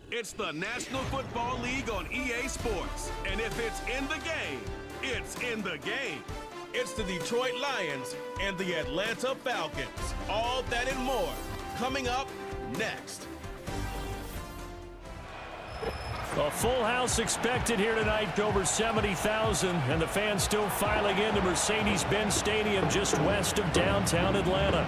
It's the National Football League on EA Sports. And if it's in the game, it's in the game. It's the Detroit Lions and the Atlanta Falcons. All that and more coming up next. A full house expected here tonight, over 70,000, and the fans still filing into Mercedes-Benz Stadium just west of downtown Atlanta.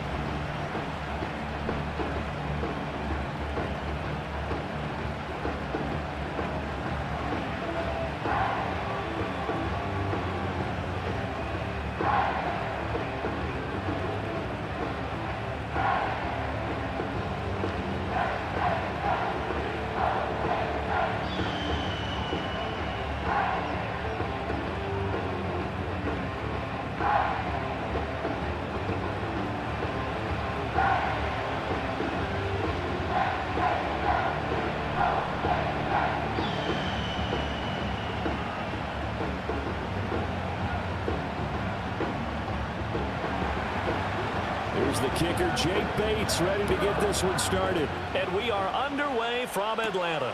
Here's the kicker, Jake Bates, ready to get this one started. And we are underway from Atlanta.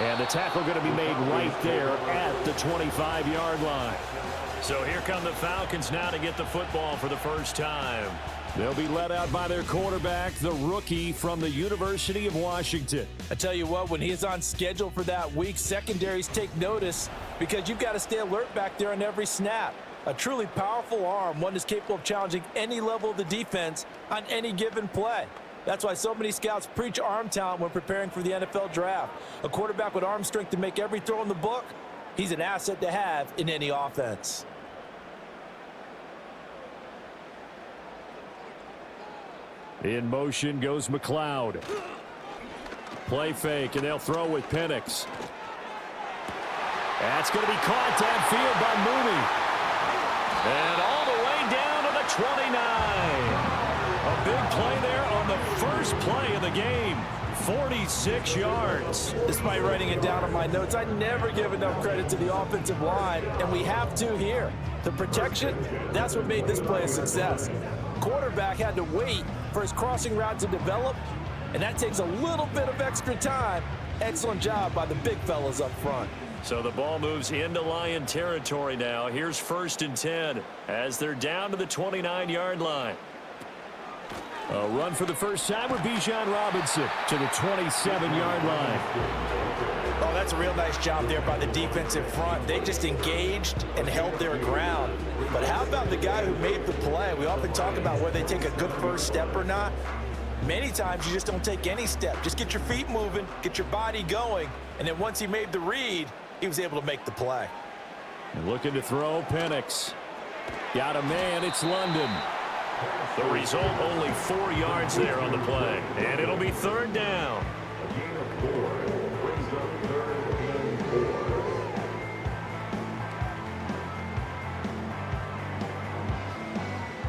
And the tackle going to be made right there at the 25-yard line. So here come the Falcons now to get the football for the first time. They'll be led out by their quarterback, the rookie from the University of Washington. I tell you what, when he's on schedule for that week, secondaries take notice because you've got to stay alert back there on every snap. A truly powerful arm, one that's capable of challenging any level of the defense on any given play. That's why so many scouts preach arm talent when preparing for the NFL draft. A quarterback with arm strength to make every throw in the book, he's an asset to have in any offense. In motion goes McLeod. Play fake, and they'll throw with Penix. That's going to be caught downfield by Mooney. And all the way down to the 29. A big play there on the first play of the game. 46 yards. Despite writing it down on my notes, I never give enough credit to the offensive line, and we have to here. The protection, that's what made this play a success. Quarterback had to wait for his crossing route to develop, and that takes a little bit of extra time. Excellent job by the big fellas up front. So the ball moves into Lion territory now. Here's 1st and 10 as they're down to the 29-yard line. A run for the first time with Bijan Robinson to the 27-yard line. Oh, that's a real nice job there by the defensive front. They just engaged and held their ground. But how about the guy who made the play? We often talk about whether they take a good first step or not. Many times you just don't take any step. Just get your feet moving, get your body going, and then once he made the read, he was able to make the play. And looking to throw, Penix. Got a man, it's London. The result, only 4 yards there on the play. And it'll be 3rd down.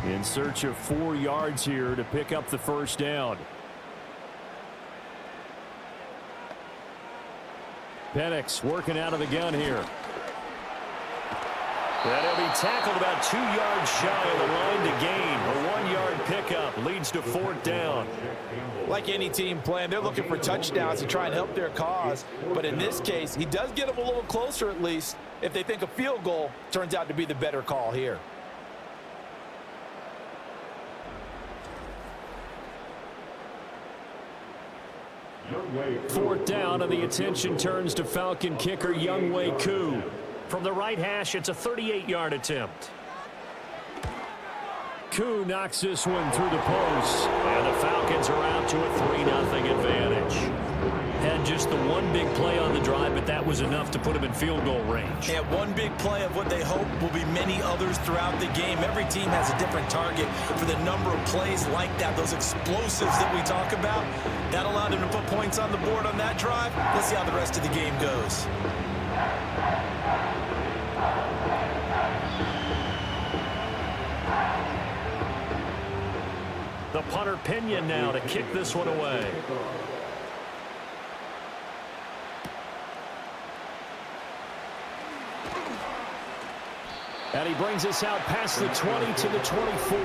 In search of 4 yards here to pick up the first down. Penix working out of the gun here. And he'll be tackled about 2 yards shy of the line to gain. A 1-yard pickup leads to 4th down. Like any team playing, they're looking for touchdowns to try and help their cause. But in this case, he does get them a little closer at least if they think a field goal turns out to be the better call here. Fourth down, and the attention turns to Falcon kicker Younghoe Koo. From the right hash, it's a 38-yard attempt. Koo knocks this one through the post. And the Falcons are out to a 3-0 advantage. Had just the one big play on the drive, but that was enough to put him in field goal range. Yeah, one big play of what they hope will be many others throughout the game. Every team has a different target for the number of plays like that, those explosives that we talk about. That allowed them to put points on the board on that drive. Let's see how the rest of the game goes. The punter Pinion now to kick this one away. And he brings us out past the 20 to the 24.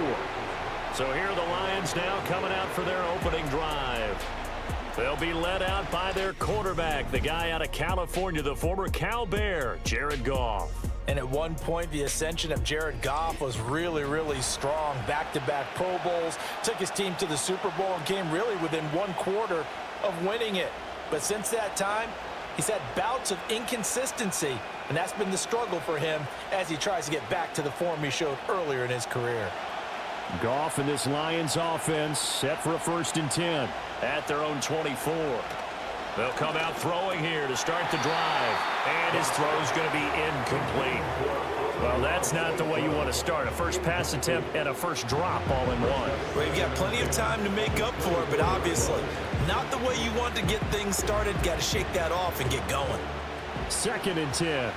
So here are the Lions now coming out for their opening drive. They'll be led out by their quarterback, the guy out of California, the former Cal Bear, Jared Goff. And at one point, the ascension of Jared Goff was really, really strong. Back-to-back Pro Bowls, took his team to the Super Bowl and came really within one quarter of winning it. But since that time, he's had bouts of inconsistency, and that's been the struggle for him as he tries to get back to the form he showed earlier in his career. Goff and this Lions offense set for a 1st and 10 at their own 24. They'll come out throwing here to start the drive, and his throw's going to be incomplete. Well, that's not the way you want to start. A first pass attempt and a first drop all in one. Well, you've got plenty of time to make up for it, but obviously not the way you want to get things started. Got to shake that off and get going. 2nd and 10.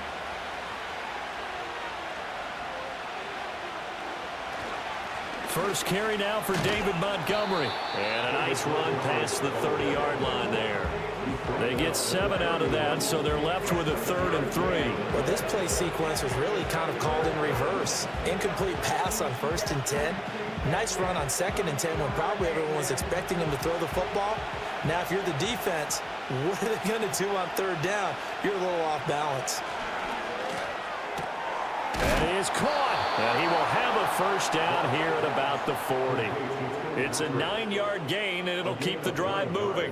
First carry now for David Montgomery. And a nice run past the 30-yard line there. They get 7 out of that, so they're left with a 3rd and 3. Well, this play sequence was really kind of called in reverse. Incomplete pass on 1st and 10. Nice run on 2nd and 10 when probably everyone was expecting him to throw the football. Now, if you're the defense, what are they going to do on 3rd down? You're a little off balance. That is caught. And he will have a first down here at about the 40. It's a 9-yard gain, and it'll keep the drive moving.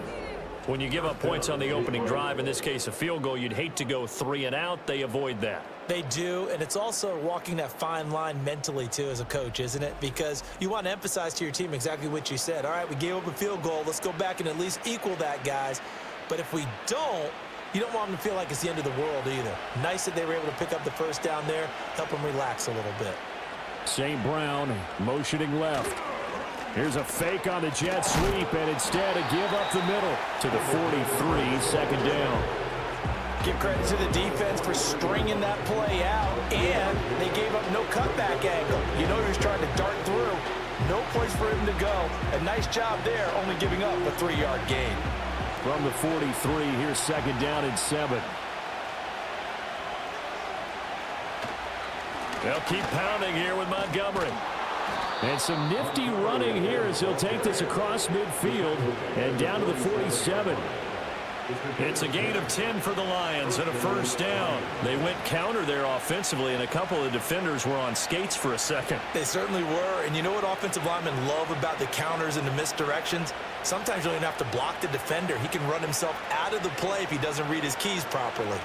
When you give up points on the opening drive, in this case a field goal, you'd hate to go 3 and out. They avoid that. They do, and it's also walking that fine line mentally, too, as a coach, isn't it? Because you want to emphasize to your team exactly what you said. All right, we gave up a field goal. Let's go back and at least equal that, guys. But if we don't, you don't want them to feel like it's the end of the world either. Nice that they were able to pick up the first down there, help them relax a little bit. St. Brown motioning left. Here's a fake on the jet sweep, and instead a give up the middle to the 43, 2nd down. Give credit to the defense for stringing that play out, and they gave up no cutback angle. You know he was trying to dart through. No place for him to go. A nice job there, only giving up a 3-yard gain. From the 43, here's 2nd down and 7. They'll keep pounding here with Montgomery. And some nifty running here as he'll take this across midfield and down to the 47. It's a gain of 10 for the Lions and a first down. They went counter there offensively, and a couple of defenders were on skates for a second. They certainly were, and you know what offensive linemen love about the counters and the misdirections? Sometimes you don't even have to block the defender. He can run himself out of the play if he doesn't read his keys properly.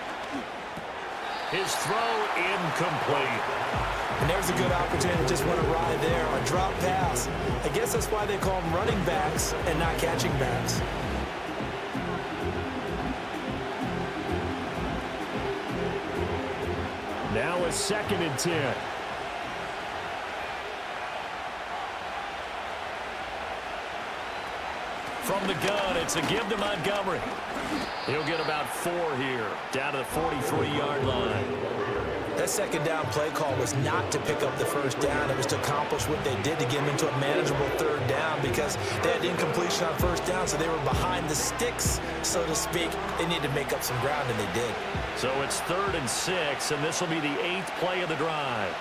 His throw incomplete. And there's a good opportunity to just run a ride there, a drop pass. I guess that's why they call them running backs and not catching backs. Now a 2nd and 10. From the gun, it's a give to Montgomery. He'll get about 4 here, down to the 43-yard line. That 2nd down play call was not to pick up the first down. It was to accomplish what they did to get them into a manageable 3rd down because they had incompletion on 1st down, so they were behind the sticks, so to speak. They needed to make up some ground, and they did. So it's 3rd and 6, and this will be the 8th play of the drive.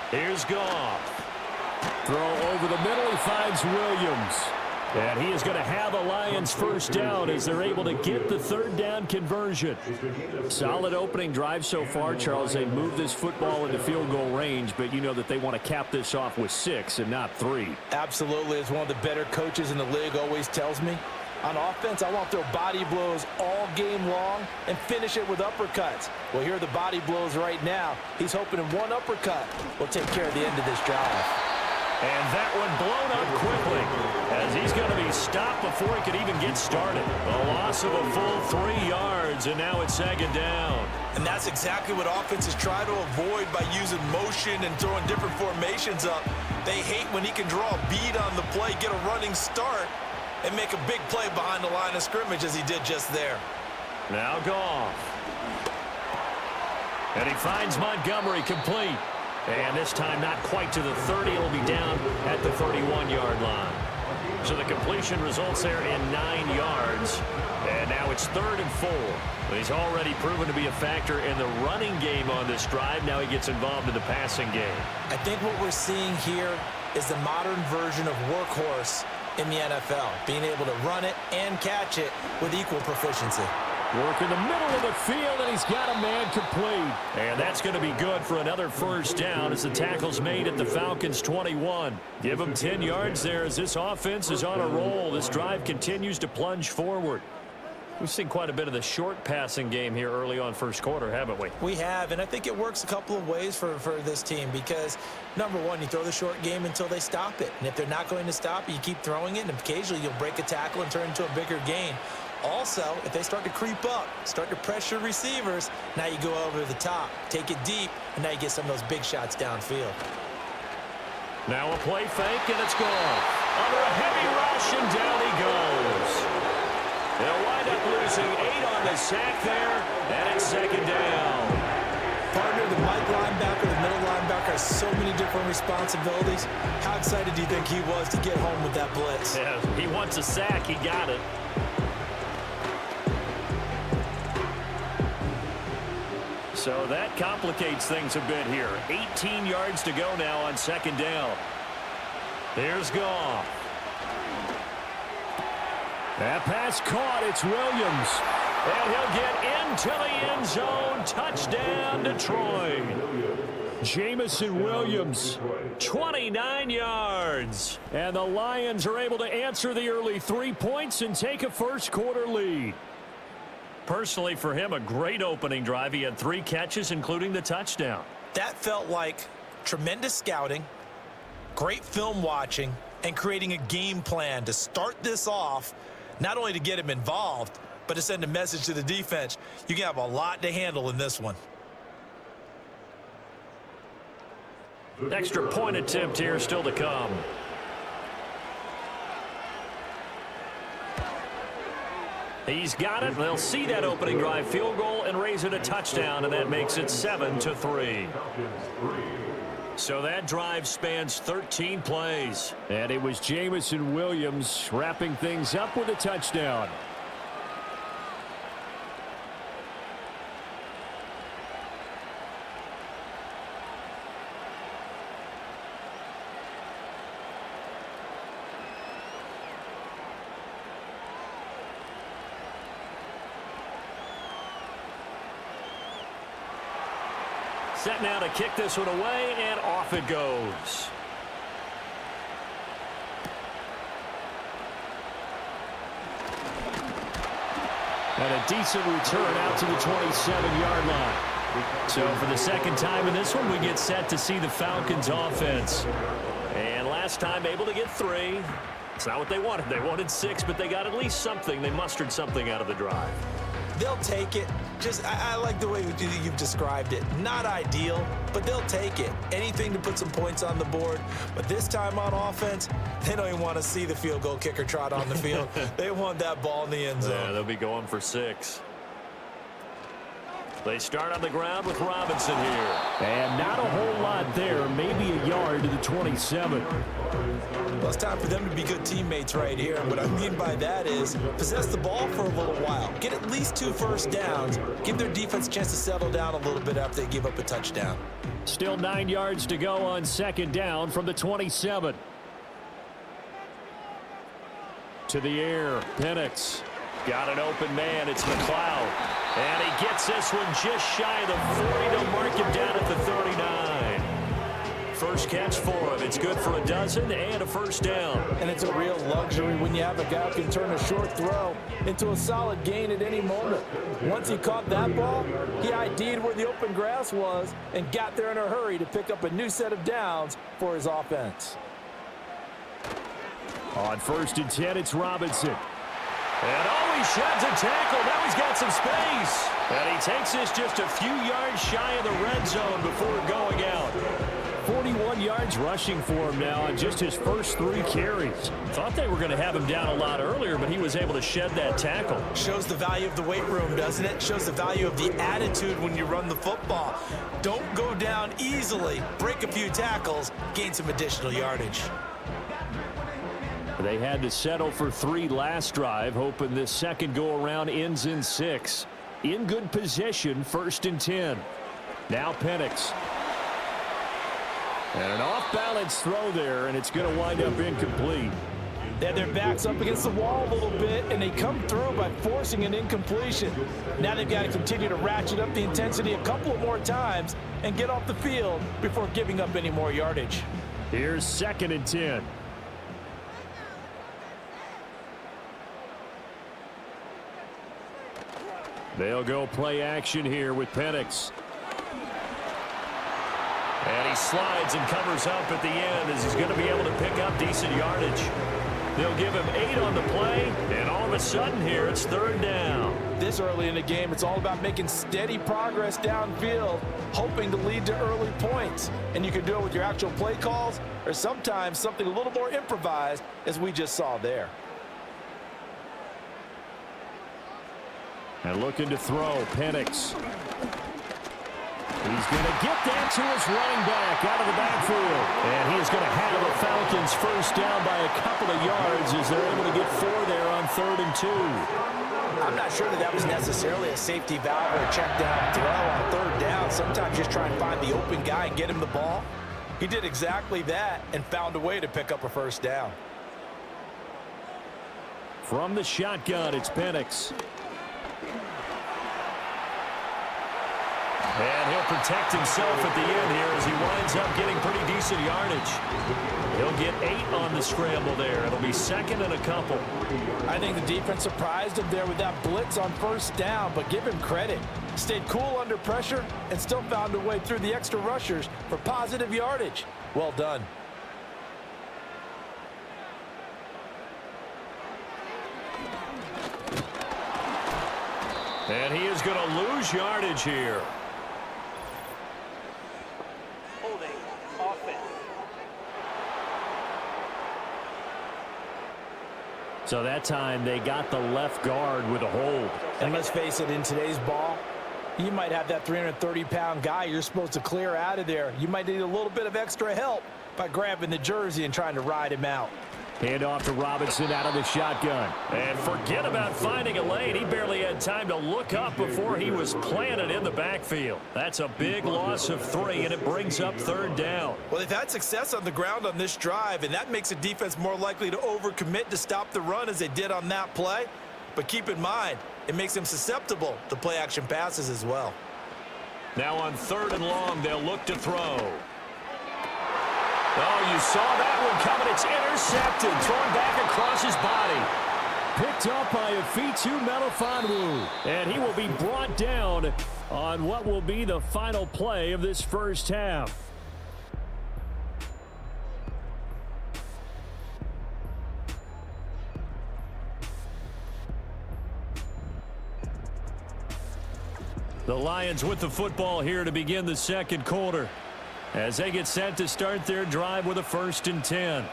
Here's Goff. Throw over the middle, he finds Williams. And he is going to have a Lions first down as they're able to get the 3rd down conversion. Solid opening drive so far, Charles. They moved this football into field goal range, but you know that they want to cap this off with 6 and not 3. Absolutely. As one of the better coaches in the league always tells me, on offense, I want to throw body blows all game long and finish it with uppercuts. Well, here are the body blows right now. He's hoping in one uppercut will take care of the end of this drive. And that one blown up quickly as he's going to be stopped before he could even get started. A loss of a full 3 yards, and now it's 2nd down. And that's exactly what offenses try to avoid by using motion and throwing different formations up. They hate when he can draw a bead on the play, get a running start, and make a big play behind the line of scrimmage as he did just there. Now Goff. And he finds Montgomery complete. And this time not quite to the 30. It'll be down at the 31-yard line. So the completion results there in 9 yards. And now it's 3rd and 4. But he's already proven to be a factor in the running game on this drive. Now he gets involved in the passing game. I think what we're seeing here is the modern version of workhorse in the NFL, being able to run it and catch it with equal proficiency. Work in the middle of the field, and he's got a man complete. And that's going to be good for another first down as the tackle's made at the Falcons' 21. Give them 10 yards there as this offense is on a roll. This drive continues to plunge forward. We've seen quite a bit of the short passing game here early on first quarter, haven't we? We have, and I think it works a couple of ways for this team because, number one, you throw the short game until they stop it. And if they're not going to stop it, you keep throwing it, and occasionally you'll break a tackle and turn it into a bigger gain. Also, if they start to creep up, start to pressure receivers, now you go over the top, take it deep, and now you get some of those big shots downfield. Now a play fake, and it's gone. Under a heavy rush, and down he goes. They'll wind up losing 8 on the sack there, and it's 2nd down. Partner, the Mike linebacker, the middle linebacker has so many different responsibilities. How excited do you think he was to get home with that blitz? Yeah, he wants a sack. He got it. So that complicates things a bit here. 18 yards to go now on 2nd down. Here's Goff. That pass caught. It's Williams. And he'll get into the end zone. Touchdown, Detroit. Jamison Williams, 29 yards. And the Lions are able to answer the early 3 points and take a first quarter lead. Personally, for him, a great opening drive. He had 3 catches, including the touchdown. That felt like tremendous scouting, great film watching, and creating a game plan to start this off, not only to get him involved, but to send a message to the defense. You can have a lot to handle in this one. Extra point attempt here still to come. He's got it. They'll see that opening drive field goal and raise it a touchdown, and that makes it 7-3. So that drive spans 13 plays. And it was Jamison Williams wrapping things up with a touchdown. Set now to kick this one away, and off it goes. And a decent return out to the 27-yard line. So for the second time in this one, we get set to see the Falcons offense. And last time able to get 3. It's not what they wanted. They wanted 6, but they got at least something. They mustered something out of the drive. They'll take it. I like the way you've described it. Not ideal, but they'll take it. Anything to put some points on the board. But this time on offense, they don't even want to see the field goal kicker trot on the field. They want that ball in the end zone. Yeah, they'll be going for 6. They start on the ground with Robinson here. And not a whole lot there. Maybe a yard to the 27. Well, it's time for them to be good teammates right here. And what I mean by that is possess the ball for a little while. Get at least 2 first downs. Give their defense a chance to settle down a little bit after they give up a touchdown. Still 9 yards to go on 2nd down from the 27. To the air. Penix. Got an open man. It's McLeod. And he gets this one just shy of the 40. They'll mark him down at the 39. First catch for him. It's good for a dozen and a first down. And it's a real luxury when you have a guy who can turn a short throw into a solid gain at any moment. Once he caught that ball, he ID'd where the open grass was and got there in a hurry to pick up a new set of downs for his offense. On 1st and 10, it's Robinson. And he sheds a tackle. Now he's got some space. And he takes this just a few yards shy of the red zone before going out. 41 yards rushing for him now on just his first 3 carries. Thought they were going to have him down a lot earlier, but he was able to shed that tackle. Shows the value of the weight room, doesn't it? Shows the value of the attitude when you run the football. Don't go down easily. Break a few tackles. Gain some additional yardage. They had to settle for 3 last drive, hoping this second go-around ends in 6. In good position, 1st and 10. Now Penix. And an off-balance throw there, and it's going to wind up incomplete. They had their backs up against the wall a little bit, and they come through by forcing an incompletion. Now they've got to continue to ratchet up the intensity a couple of more times and get off the field before giving up any more yardage. Here's 2nd and 10. They'll go play action here with Penix. And he slides and covers up at the end as he's going to be able to pick up decent yardage. They'll give him 8 on the play, and all of a sudden here it's 3rd down. This early in the game, it's all about making steady progress downfield, hoping to lead to early points. And you can do it with your actual play calls or sometimes something a little more improvised, as we just saw there. And looking to throw, Penix. He's going to get that to his running back out of the backfield. And he is going to have the Falcons first down by a couple of yards as they're able to get 4 there on 3rd and 2. I'm not sure that was necessarily a safety valve or a check down throw on 3rd down. Sometimes just try and find the open guy and get him the ball. He did exactly that and found a way to pick up a 1st down. From the shotgun, it's Penix. And he'll protect himself at the end here as he winds up getting pretty decent yardage. He'll get 8 on the scramble there. It'll be 2nd and a couple. I think the defense surprised him there with that blitz on 1st down, but give him credit. Stayed cool under pressure and still found a way through the extra rushers for positive yardage. Well done. And he is going to lose yardage here. So that time they got the left guard with a hold. And let's face it, in today's ball, you might have that 330-pound guy you're supposed to clear out of there. You might need a little bit of extra help by grabbing the jersey and trying to ride him out. Hand off to Robinson out of the shotgun. And forget about finding a lane. He barely had time to look up before he was planted in the backfield. That's a big loss of 3, and it brings up 3rd down. Well, they've had success on the ground on this drive, and that makes the defense more likely to overcommit to stop the run as they did on that play. But keep in mind, it makes them susceptible to play-action passes as well. Now on 3rd and long, they'll look to throw. Oh, you saw that one coming. It's intercepted, thrown back across his body. Picked up by Afitu Melifonwu. And he will be brought down on what will be the final play of this first half. The Lions with the football here to begin the second quarter, as they get set to start their drive with a 1st and 10.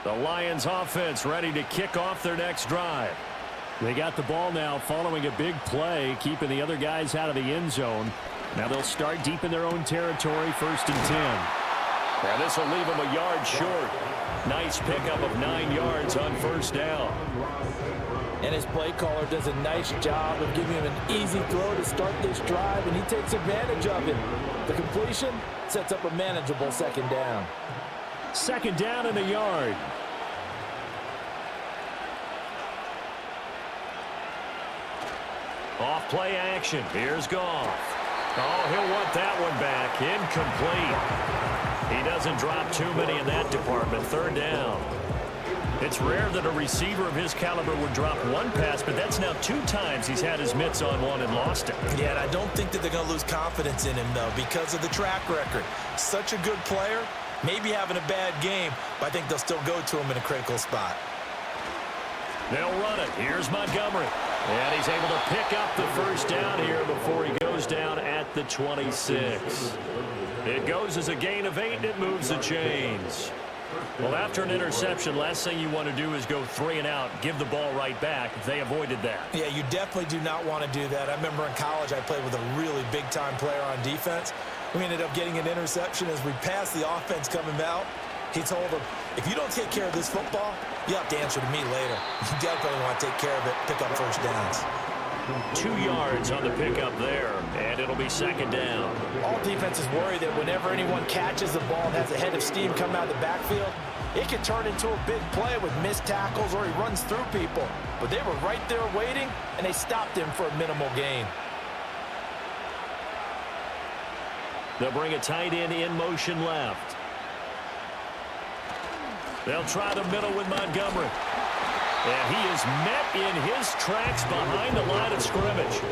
The Lions offense ready to kick off their next drive. They got the ball now following a big play, keeping the other guys out of the end zone. Now they'll start deep in their own territory, 1st and 10. Now this will leave them a yard short. Nice pickup of 9 yards on 1st down. And his play caller does a nice job of giving him an easy throw to start this drive, and he takes advantage of it. The completion sets up a manageable 2nd down. 2nd down and a yard. Off play action. Here's Goff. Oh, he'll want that one back. Incomplete. He doesn't drop too many in that department. 3rd down. It's rare that a receiver of his caliber would drop one pass, but that's now 2 times he's had his mitts on one and lost it. Yeah, and I don't think that they're going to lose confidence in him, though, because of the track record. Such a good player, maybe having a bad game, but I think they'll still go to him in a critical spot. They'll run it. Here's Montgomery. And he's able to pick up the 1st down here before he goes down at the 26. It goes as a gain of 8, and it moves the chains. Well, after an interception, last thing you want to do is go 3 and out, give the ball right back. They avoided that. Yeah, you definitely do not want to do that. I remember in college I played with a really big-time player on defense. We ended up getting an interception as we passed the offense coming out. He told him, if you don't take care of this football, you have to answer to me later. You definitely want to take care of it, pick up first downs. 2 yards on the pickup there, and it'll be second down. All defenses worry that whenever anyone catches the ball and has a head of steam come out of the backfield, it can turn into a big play with missed tackles or he runs through people. But they were right there waiting, and they stopped him for a minimal gain. They'll bring a tight end in motion left. They'll try the middle with Montgomery. And he is met in his tracks behind the line of scrimmage.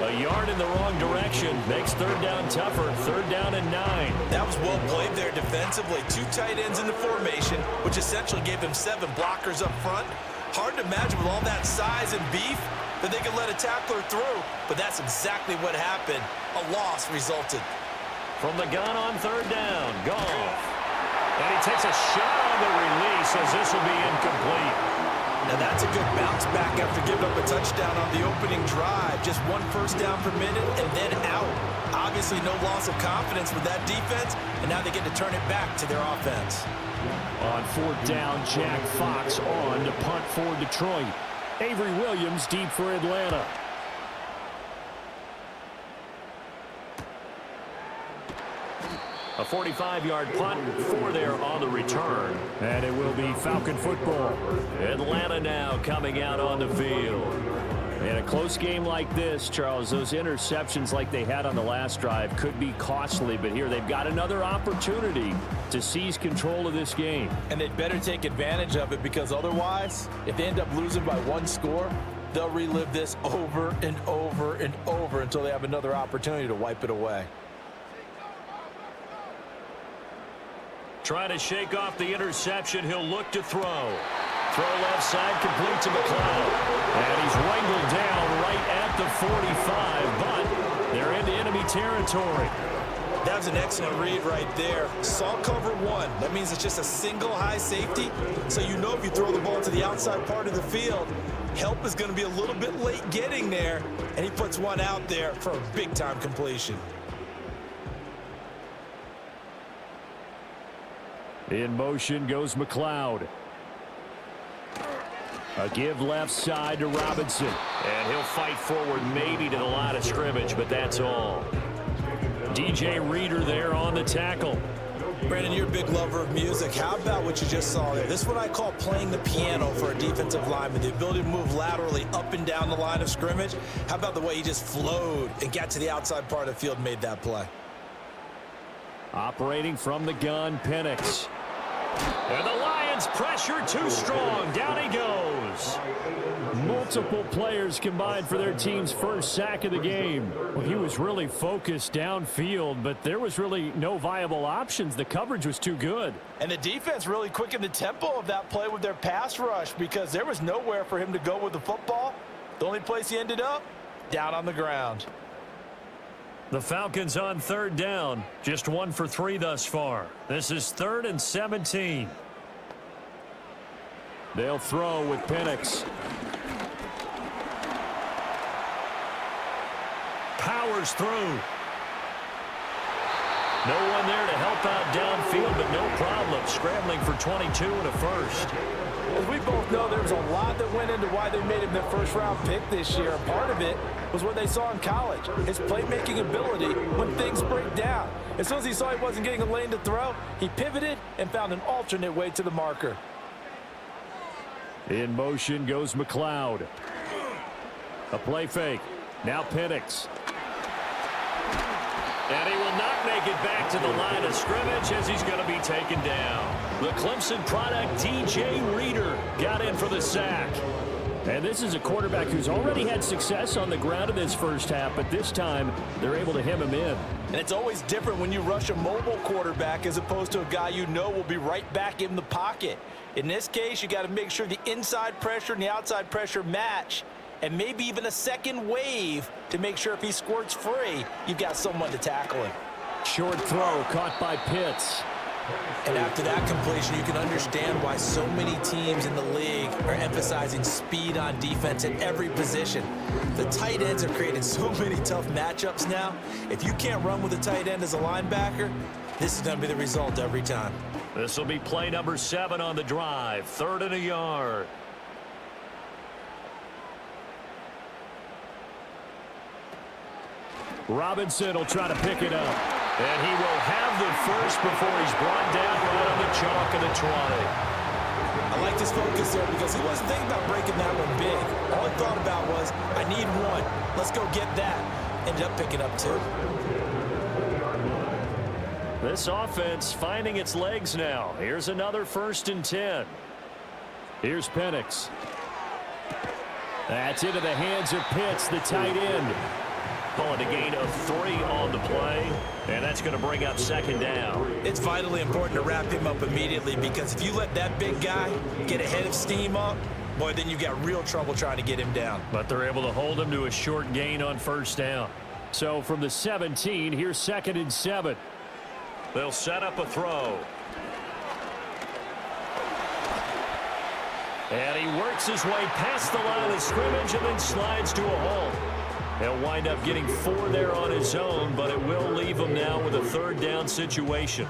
A yard in the wrong direction makes third down tougher. Third down and 9. That was well played there defensively. 2 tight ends in the formation, which essentially gave them 7 blockers up front. Hard to imagine with all that size and beef that they could let a tackler through, but that's exactly what happened. A loss resulted. From the gun on third down, Goff. And he takes a shot on the release as this will be incomplete. Now that's a good bounce back after giving up a touchdown on the opening drive. Just 1 first down per minute and then out. Obviously no loss of confidence with that defense, and now they get to turn it back to their offense. On fourth down, Jack Fox on to punt for Detroit. Avery Williams deep for Atlanta. A 45-yard punt, 4 there on the return. And it will be Falcon football. Atlanta now coming out on the field. In a close game like this, Charles, those interceptions like they had on the last drive could be costly, but here they've got another opportunity to seize control of this game. And they'd better take advantage of it, because otherwise, if they end up losing by 1 score, they'll relive this over and over and over until they have another opportunity to wipe it away. Trying to shake off the interception. He'll look to throw. Throw left side, complete to McLeod. And he's wrangled down right at the 45, but they're into enemy territory. That was an excellent read right there. Saw cover 1. That means it's just a single high safety. So you know if you throw the ball to the outside part of the field, help is going to be a little bit late getting there. And he puts one out there for a big-time completion. In motion goes McLeod. A give left side to Robinson. And he'll fight forward maybe to the line of scrimmage, but that's all. DJ Reader there on the tackle. Brandon, you're a big lover of music. How about what you just saw there? This is what I call playing the piano for a defensive lineman. The ability to move laterally up and down the line of scrimmage. How about the way he just flowed and got to the outside part of the field and made that play? Operating from the gun, Penix. And the Lions pressure too strong. Down he goes. Multiple players combined for their team's first sack of the game. Well, he was really focused downfield, but there was really no viable options. The coverage was too good. And the defense really quickened the tempo of that play with their pass rush, because there was nowhere for him to go with the football. The only place he ended up, down on the ground. The Falcons on third down, just 1 for 3 thus far. This is 3rd and 17. They'll throw with Penix. Powers through. No one there to help out downfield, but no problem. Scrambling for 22 and a first. As we both know, there was a lot that went into why they made him their first-round pick this year. Part of it was what they saw in college, his playmaking ability when things break down. As soon as he saw he wasn't getting a lane to throw, he pivoted and found an alternate way to the marker. In motion goes McLeod. A play fake. Now Penix. And he will not make it back to the line of scrimmage as he's going to be taken down. The Clemson product, DJ Reader, got in for the sack. And this is a quarterback who's already had success on the ground in this first half, but this time they're able to hem him in. And it's always different when you rush a mobile quarterback as opposed to a guy you know will be right back in the pocket. In this case, you got to make sure the inside pressure and the outside pressure match, and maybe even a second wave to make sure if he squirts free, you've got someone to tackle him. Short throw caught by Pitts. And after that completion, you can understand why so many teams in the league are emphasizing speed on defense at every position. The tight ends are creating so many tough matchups now. If you can't run with a tight end as a linebacker, this is going to be the result every time. This will be play number 7 on the drive. 3rd and a yard. Robinson will try to pick it up. And he will have the first before he's brought down right on the chalk of the 20. I like this focus there because he wasn't thinking about breaking that one big. All he thought about was, I need one. Let's go get that. Ended up picking up 2. This offense finding its legs now. Here's another 1st and 10. Here's Penix. That's into the hands of Pitts, the tight end. Calling a gain of 3 on the play, and that's going to bring up 2nd down. It's vitally important to wrap him up immediately because if you let that big guy get ahead of steam up, boy, then you got real trouble trying to get him down. But they're able to hold him to a short gain on 1st down. So from the 17, here's 2nd and 7. They'll set up a throw. And he works his way past the line of scrimmage and then slides to a halt. He'll wind up getting 4 there on his own, but it will leave him now with a 3rd down situation.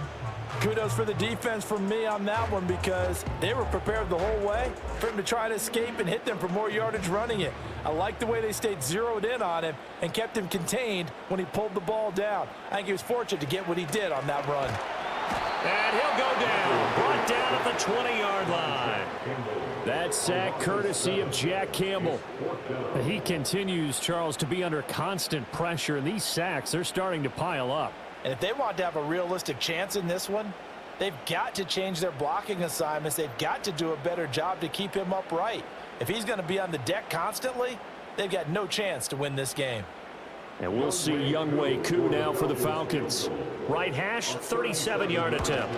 Kudos for the defense from me on that one because they were prepared the whole way for him to try to escape and hit them for more yardage running it. I like the way they stayed zeroed in on him and kept him contained when he pulled the ball down. I think he was fortunate to get what he did on that run. And he'll go down, brought down at the 20-yard line. That sack courtesy of Jack Campbell. He continues, Charles, to be under constant pressure, and these sacks, they're starting to pile up. And if they want to have a realistic chance in this one, they've got to change their blocking assignments. They've got to do a better job to keep him upright. If he's going to be on the deck constantly, they've got no chance to win this game. And we'll see Younghoe Koo now for the Falcons. Right hash, 37-yard attempt.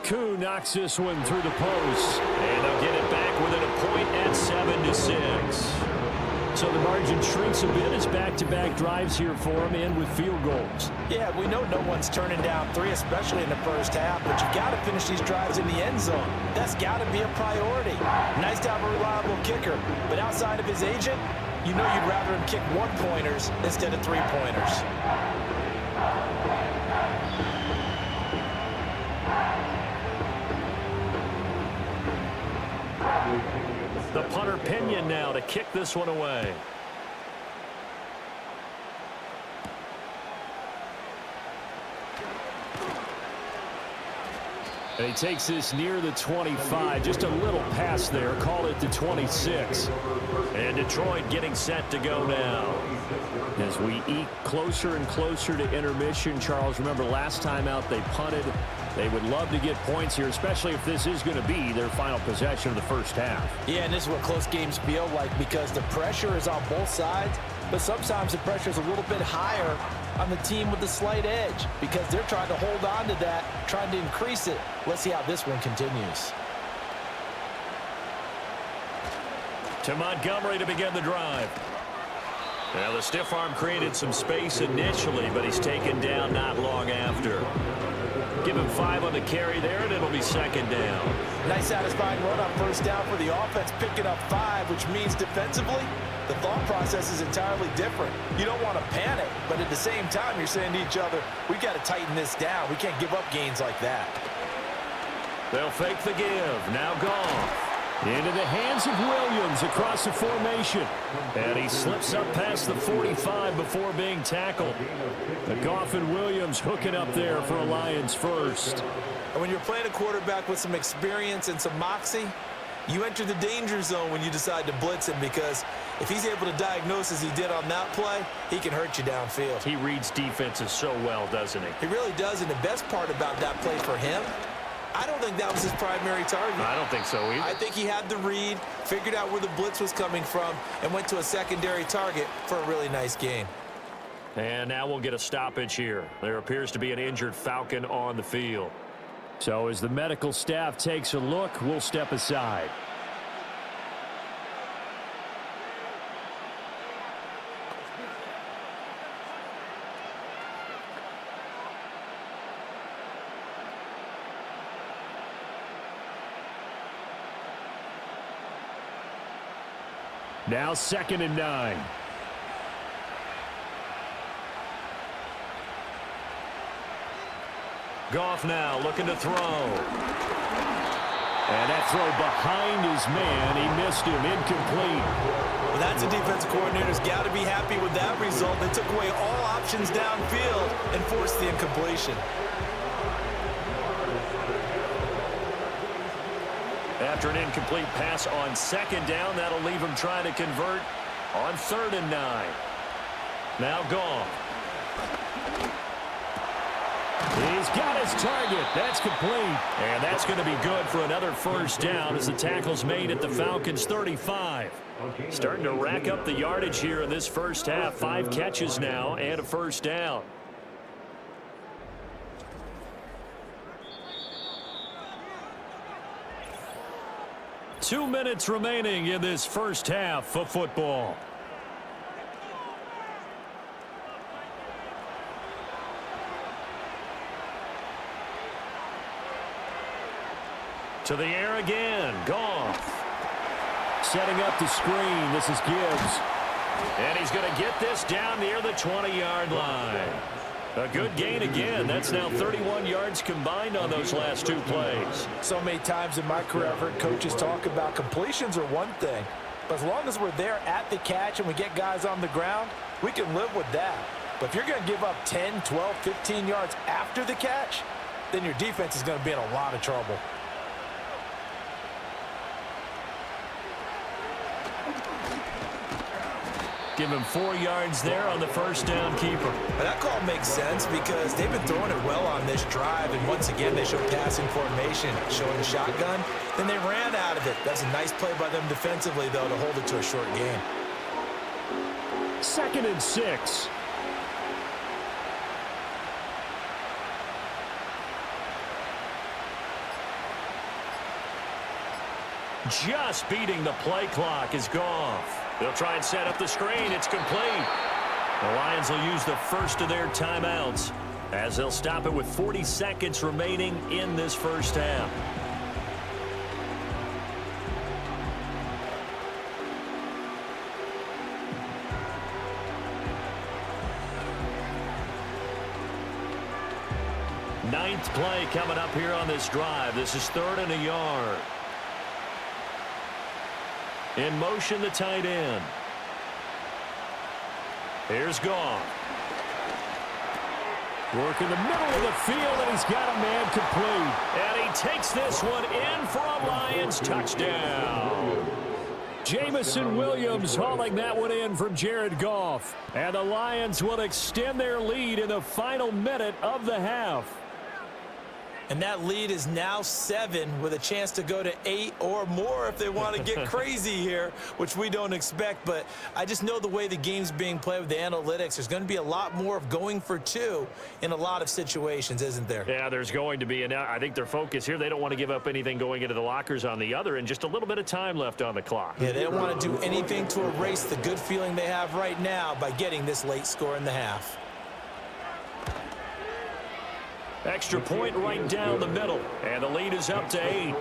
Koo knocks this one through the post. And they'll get it back within a point at 7-6. So the margin shrinks a bit as back-to-back drives here for him and with field goals. Yeah, we know no one's turning down 3, especially in the first half, but you got to finish these drives in the end zone. That's got to be a priority. Nice to have a reliable kicker, but outside of his agent, you know you'd rather him kick 1-pointers instead of 3-pointers. The punter Pinion now to kick this one away. And he takes this near the 25, just a little pass there, call it the 26. And Detroit getting set to go now. As we eke closer and closer to intermission, Charles, remember last time out they punted. They would love to get points here, especially if this is going to be their final possession of the first half. Yeah, and this is what close games feel like because the pressure is on both sides, but sometimes the pressure is a little bit higher on the team with the slight edge because they're trying to hold on to that, trying to increase it. Let's see how this one continues. To Montgomery to begin the drive. Now the stiff arm created some space initially, but he's taken down not long after. Give him 5 on the carry there, and it'll be 2nd down. Nice satisfying run on 1st down for the offense, picking up 5, which means defensively, the thought process is entirely different. You don't want to panic, but at the same time, you're saying to each other, we got to tighten this down. We can't give up gains like that. They'll fake the give. Now Goff. Into the hands of Williams across the formation. And he slips up past the 45 before being tackled. The Goff and Williams hooking up there for a Lions first. And when you're playing a quarterback with some experience and some moxie, you enter the danger zone when you decide to blitz him because if he's able to diagnose as he did on that play, he can hurt you downfield. He reads defenses so well, doesn't he? He really does, and the best part about that play for him, I don't think that was his primary target. I don't think so either. I think he had the read, figured out where the blitz was coming from, and went to a secondary target for a really nice gain. And now we'll get a stoppage here. There appears to be an injured Falcon on the field. So as the medical staff takes a look, we'll step aside. Now 2nd and 9. Goff now looking to throw. And that throw behind his man. He missed him. Incomplete. Well, that's a defensive coordinator's got to be happy with that result. They took away all options downfield and forced the incompletion. After an incomplete pass on 2nd down, that'll leave him trying to convert on 3rd and 9. Now Goff. He's got his target. That's complete. And that's going to be good for another 1st down as the tackle's made at the Falcons' 35. Starting to rack up the yardage here in this 1st half. 5 catches now and a 1st down. Two minutes remaining in this 1st half of football. To the air again. Goff. Setting up the screen. This is Gibbs. And he's going to get this down near the 20-yard line. A good gain again. That's now 31 yards combined on those last 2 plays. So many times in my career I've heard coaches talk about completions are one thing. But as long as we're there at the catch and we get guys on the ground, we can live with that. But if you're going to give up 10, 12, 15 yards after the catch, then your defense is going to be in a lot of trouble. Give him 4 yards there on the 1st down keeper. That call makes sense because they've been throwing it well on this drive, and once again they showed passing formation, showing the shotgun. Then they ran out of it. That's a nice play by them defensively, though, to hold it to a short game. 2nd and 6. Just beating the play clock is Goff. They'll try and set up the screen. It's complete. The Lions will use the first of their timeouts as they'll stop it with 40 seconds remaining in this 1st half. Ninth play coming up here on this drive. This is 3rd and a yard. In motion, the tight end. Here's Goff. Work in the middle of the field, and he's got a man complete. And he takes this one in for a Lions touchdown. Jamison Williams hauling that one in from Jared Goff. And the Lions will extend their lead in the final minute of the half. And that lead is now 7 with a chance to go to 8 or more if they want to get crazy here, which we don't expect. But I just know the way the game's being played with the analytics, there's going to be a lot more of going for 2 in a lot of situations, isn't there? Yeah, there's going to be. And I think their focus here, they don't want to give up anything going into the lockers on the other, and just a little bit of time left on the clock. Yeah, they don't want to do anything to erase the good feeling they have right now by getting this late score in the half. Extra point right down the middle, and the lead is up to 8.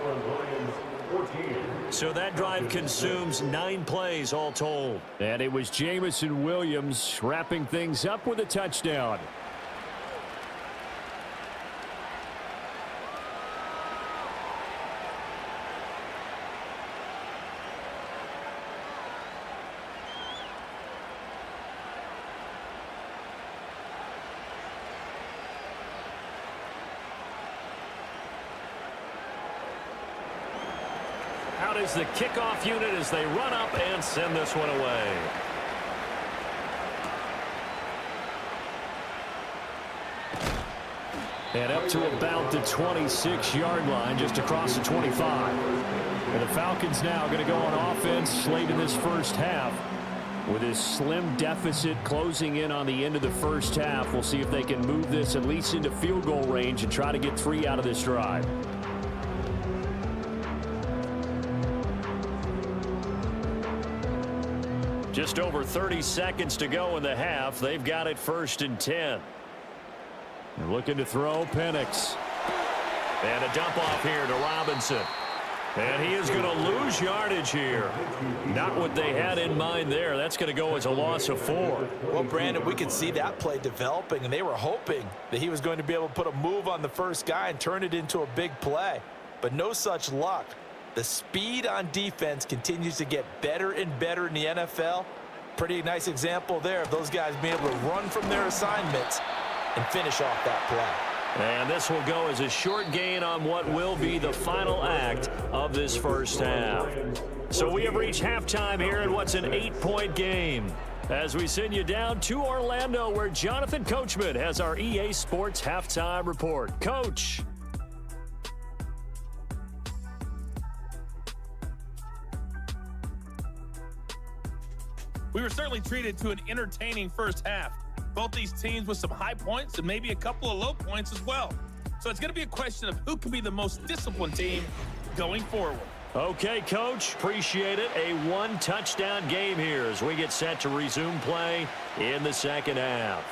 So that drive consumes 9 plays all told. And it was Jamison Williams wrapping things up with a touchdown. Out is the kickoff unit as they run up and send this one away. And up to about the 26-yard line, just across the 25. And the Falcons now going to go on offense late in this 1st half. With this slim deficit closing in on the end of the 1st half, we'll see if they can move this at least into field goal range and try to get 3 out of this drive. Just over 30 seconds to go in the half. They've got it 1st and 10. They're looking to throw. Penix. And a dump off here to Robinson. And he is going to lose yardage here. Not what they had in mind there. That's going to go as a loss of 4. Well, Brandon, we could see that play developing, and they were hoping that he was going to be able to put a move on the first guy and turn it into a big play. But no such luck. The speed on defense continues to get better and better in the NFL. Pretty nice example there of those guys being able to run from their assignments and finish off that play. And this will go as a short gain on what will be the final act of this first half. So we have reached halftime here in what's an 8-point game. As we send you down to Orlando, where Jonathan Coachman has our EA Sports halftime report. Coach. We were certainly treated to an entertaining first half. Both these teams with some high points and maybe a couple of low points as well. So it's going to be a question of who can be the most disciplined team going forward. Okay, Coach. Appreciate it. A 1-touchdown game here as we get set to resume play in the second half.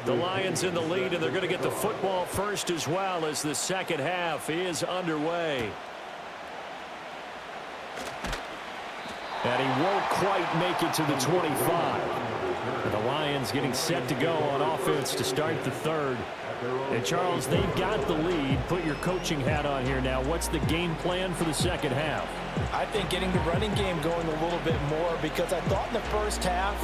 The Lions in the lead, and they're going to get the football first as well as the second half is underway. And he won't quite make it to the 25. And the Lions getting set to go on offense to start the third. And, Charles, they've got the lead. Put your coaching hat on here now. What's the game plan for the second half? I think getting the running game going a little bit more, because I thought in the first half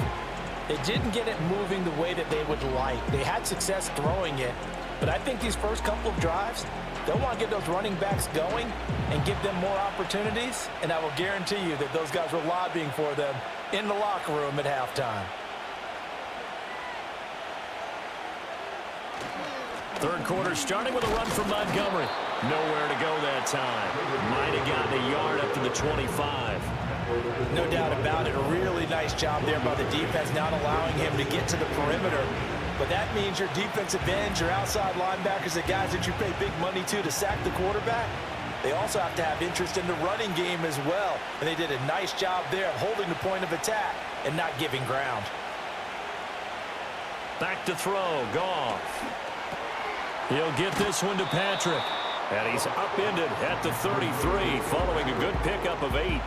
they didn't get it moving the way that they would like. They had success throwing it, but I think these first couple of drives, they'll want to get those running backs going and give them more opportunities, and I will guarantee you that those guys were lobbying for them in the locker room at halftime. Third quarter starting with a run from Montgomery. Nowhere to go that time. Might have gotten a yard up to the 25. No doubt about it. A really nice job there by the defense, not allowing him to get to the perimeter. But that means your defensive ends, your outside linebackers, the guys that you pay big money to sack the quarterback, they also have to have interest in the running game as well. And they did a nice job there of holding the point of attack and not giving ground. Back to throw. Goff. He'll get this one to Patrick. And he's upended at the 33 following a good pickup of 8.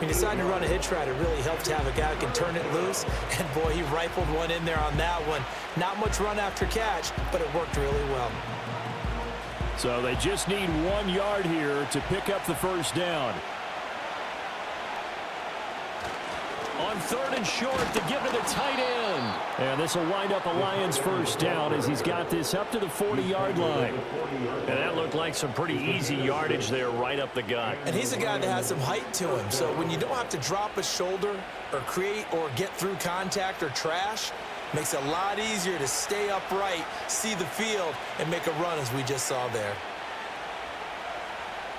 He decided to run a hitch route. It really helps to have a guy who can turn it loose. And, boy, he rifled one in there on that one. Not much run after catch, but it worked really well. So they just need 1 yard here to pick up the first down. On third and short to give to the tight end. And this will wind up a Lions first down as he's got this up to the 40-yard line. And that looked like some pretty easy yardage there right up the gut. And he's a guy that has some height to him. So when you don't have to drop a shoulder or create or get through contact or trash, makes it a lot easier to stay upright, see the field, and make a run as we just saw there.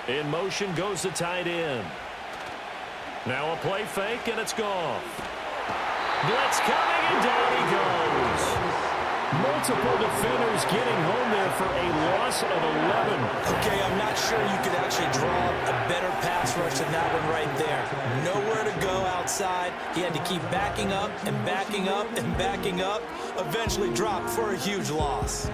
In motion goes the tight end. Now a play fake, and it's gone. Blitz coming, and down he goes. Multiple defenders getting home there for a loss of 11. Okay, I'm not sure you could actually draw a better pass rush than that one right there. Nowhere to go outside. He had to keep backing up and backing up and backing up. Eventually dropped for a huge loss.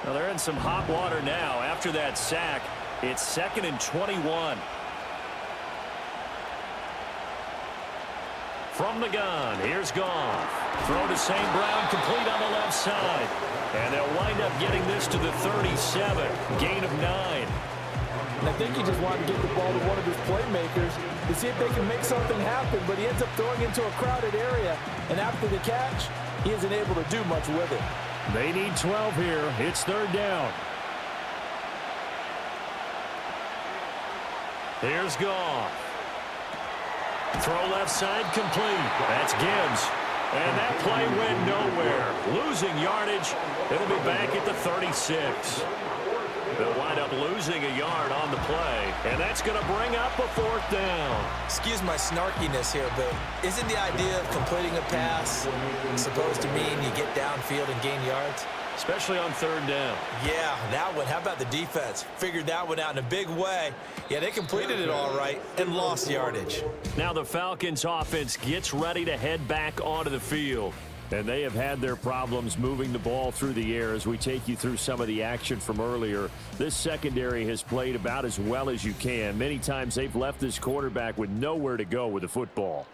Well, they're in some hot water now. After that sack, it's 2nd and 21. From the gun, here's Goff. Throw to St. Brown, complete on the left side. And they'll wind up getting this to the 37. Gain of 9. And I think he just wanted to get the ball to one of his playmakers to see if they can make something happen, but he ends up throwing into a crowded area. And after the catch, he isn't able to do much with it. They need 12 here. It's third down. Here's Goff. Throw left side complete. That's Gibbs. And that play went nowhere. Losing yardage. It'll be back at the 36. They'll wind up losing a yard on the play, and that's going to bring up a 4th down. Excuse my snarkiness here, but isn't the idea of completing a pass supposed to mean you get downfield and gain yards? Especially on 3rd down. Yeah, that one. How about the defense? Figured that one out in a big way. Yeah, they completed it all right and lost yardage. Now the Falcons offense gets ready to head back onto the field. And they have had their problems moving the ball through the air as we take you through some of the action from earlier. This secondary has played about as well as you can. Many times they've left this quarterback with nowhere to go with the football.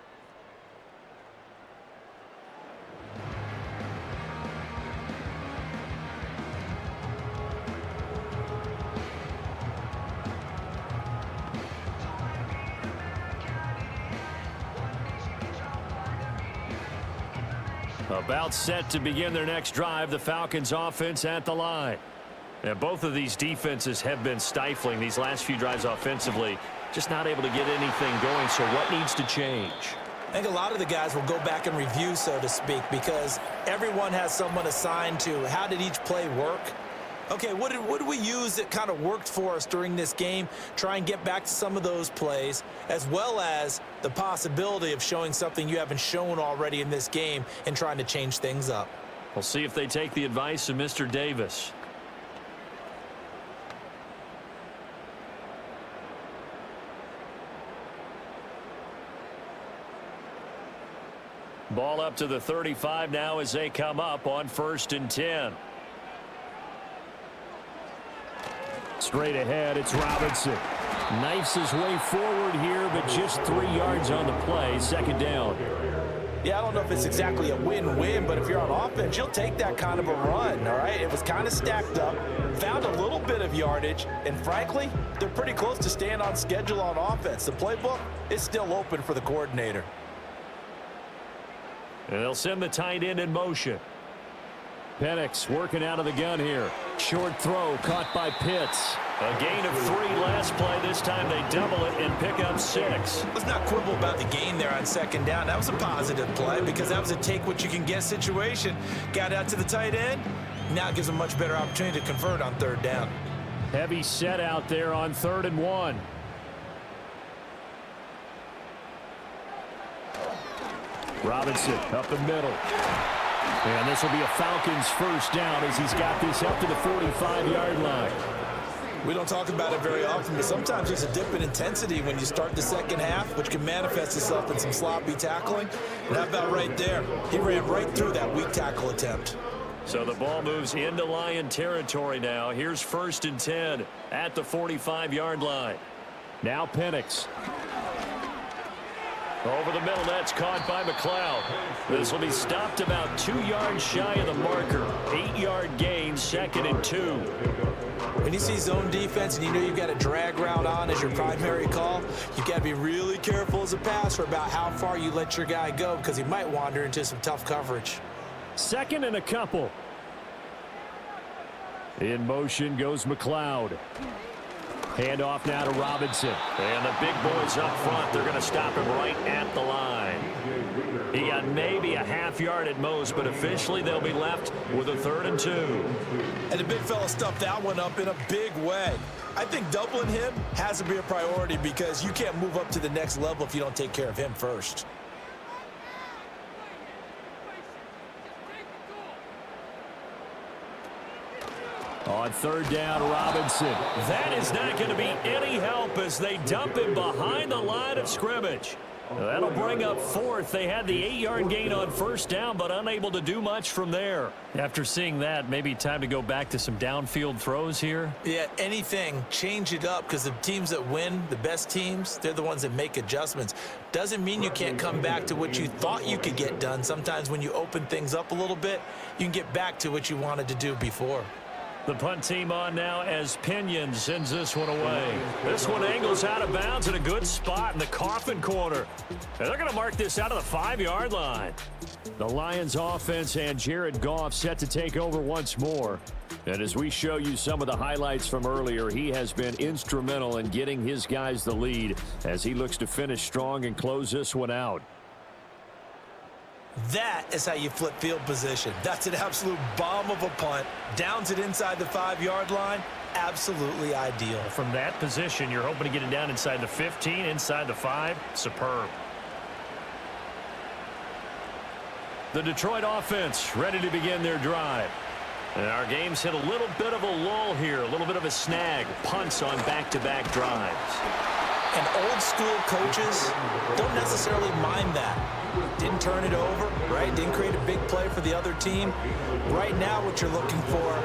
About set to begin their next drive, the Falcons offense at the line. And both of these defenses have been stifling these last few drives offensively. Just not able to get anything going, so what needs to change? I think a lot of the guys will go back and review, so to speak, because everyone has someone assigned to how did each play work. Okay, what did we use that kind of worked for us during this game? Try and get back to some of those plays, as well as the possibility of showing something you haven't shown already in this game and trying to change things up. We'll see if they take the advice of Mr. Davis. Ball up to the 35 now as they come up on 1st and 10. Straight ahead, it's Robinson. Knifes his way forward here, but just 3 yards on the play. 2nd down. Yeah, I don't know if it's exactly a win-win, but if you're on offense, you'll take that kind of a run, all right? It was kind of stacked up, found a little bit of yardage, and frankly, they're pretty close to staying on schedule on offense. The playbook is still open for the coordinator. And they'll send the tight end in motion. Penix working out of the gun here. Short throw caught by Pitts. A gain of 3 last play. This time they double it and pick up 6. Let's not quibble about the gain there on 2nd down. That was a positive play because that was a take-what-you-can-get situation. Got out to the tight end. Now it gives a much better opportunity to convert on 3rd down. Heavy set out there on 3rd and 1. Robinson up the middle. And this will be a Falcons 1st down as he's got this up to the 45-yard line. We don't talk about it very often, but sometimes there's a dip in intensity when you start the 2nd half, which can manifest itself in some sloppy tackling. And how about right there? He ran right through that weak tackle attempt. So the ball moves into Lion territory now. Here's 1st and 10 at the 45-yard line. Now Penix. Over the middle, that's caught by McLeod. This will be stopped about 2 yards shy of the marker. 8-yard gain, 2nd and 2. When you see zone defense and you know you've got a drag route on as your primary call, you've got to be really careful as a passer about how far you let your guy go because he might wander into some tough coverage. 2nd and a couple. In motion goes McLeod. Handoff now to Robinson. And the big boys up front, they're going to stop him right at the line. He got maybe a half yard at most, but officially they'll be left with a 3rd and 2. And the big fella stuffed that one up in a big way. I think doubling him has to be a priority because you can't move up to the next level if you don't take care of him first. On 3rd down, Robinson. That is not going to be any help as they dump him behind the line of scrimmage. That'll bring up 4th. They had the 8-yard gain on 1st down, but unable to do much from there. After seeing that, maybe time to go back to some downfield throws here. Yeah, anything. Change it up because the teams that win, the best teams, they're the ones that make adjustments. Doesn't mean you can't come back to what you thought you could get done. Sometimes when you open things up a little bit, you can get back to what you wanted to do before. The punt team on now as Pinion sends this one away. This one angles out of bounds in a good spot in the coffin corner. And they're going to mark this out of the 5-yard line. The Lions offense and Jared Goff set to take over once more. And as we show you some of the highlights from earlier, he has been instrumental in getting his guys the lead as he looks to finish strong and close this one out. That is how you flip field position. That's an absolute bomb of a punt. Downs it inside the 5-yard line. Absolutely ideal. From that position, you're hoping to get it down inside the 15, inside the 5. Superb. The Detroit offense ready to begin their drive. And our game's hit a little bit of a lull here, a little bit of a snag. Punts on back-to-back drives. And old-school coaches don't necessarily mind that. Didn't turn it over, right? Didn't create a big play for the other team. Right now what you're looking for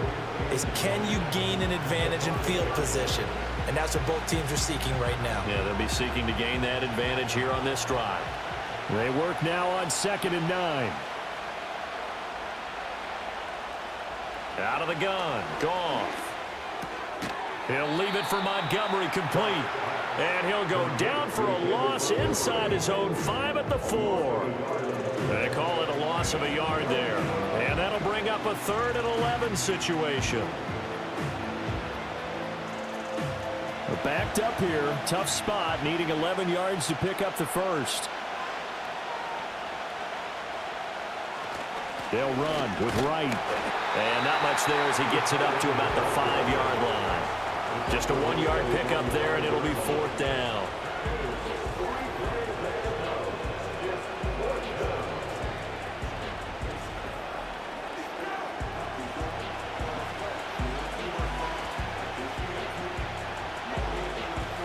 is, can you gain an advantage in field position? And that's what both teams are seeking right now. Yeah, they'll be seeking to gain that advantage here on this drive. They work now on 2nd and 9. Out of the gun, Goff. He'll leave it for Montgomery, complete. And he'll go down for a loss inside his own 5 at the 4. They call it a loss of a yard there. And that'll bring up a 3rd and 11 situation. We're backed up here. Tough spot, needing 11 yards to pick up the first. They'll run with Wright. And not much there as he gets it up to about the 5-yard line. Just a 1-yard pickup there, and it'll be 4th down.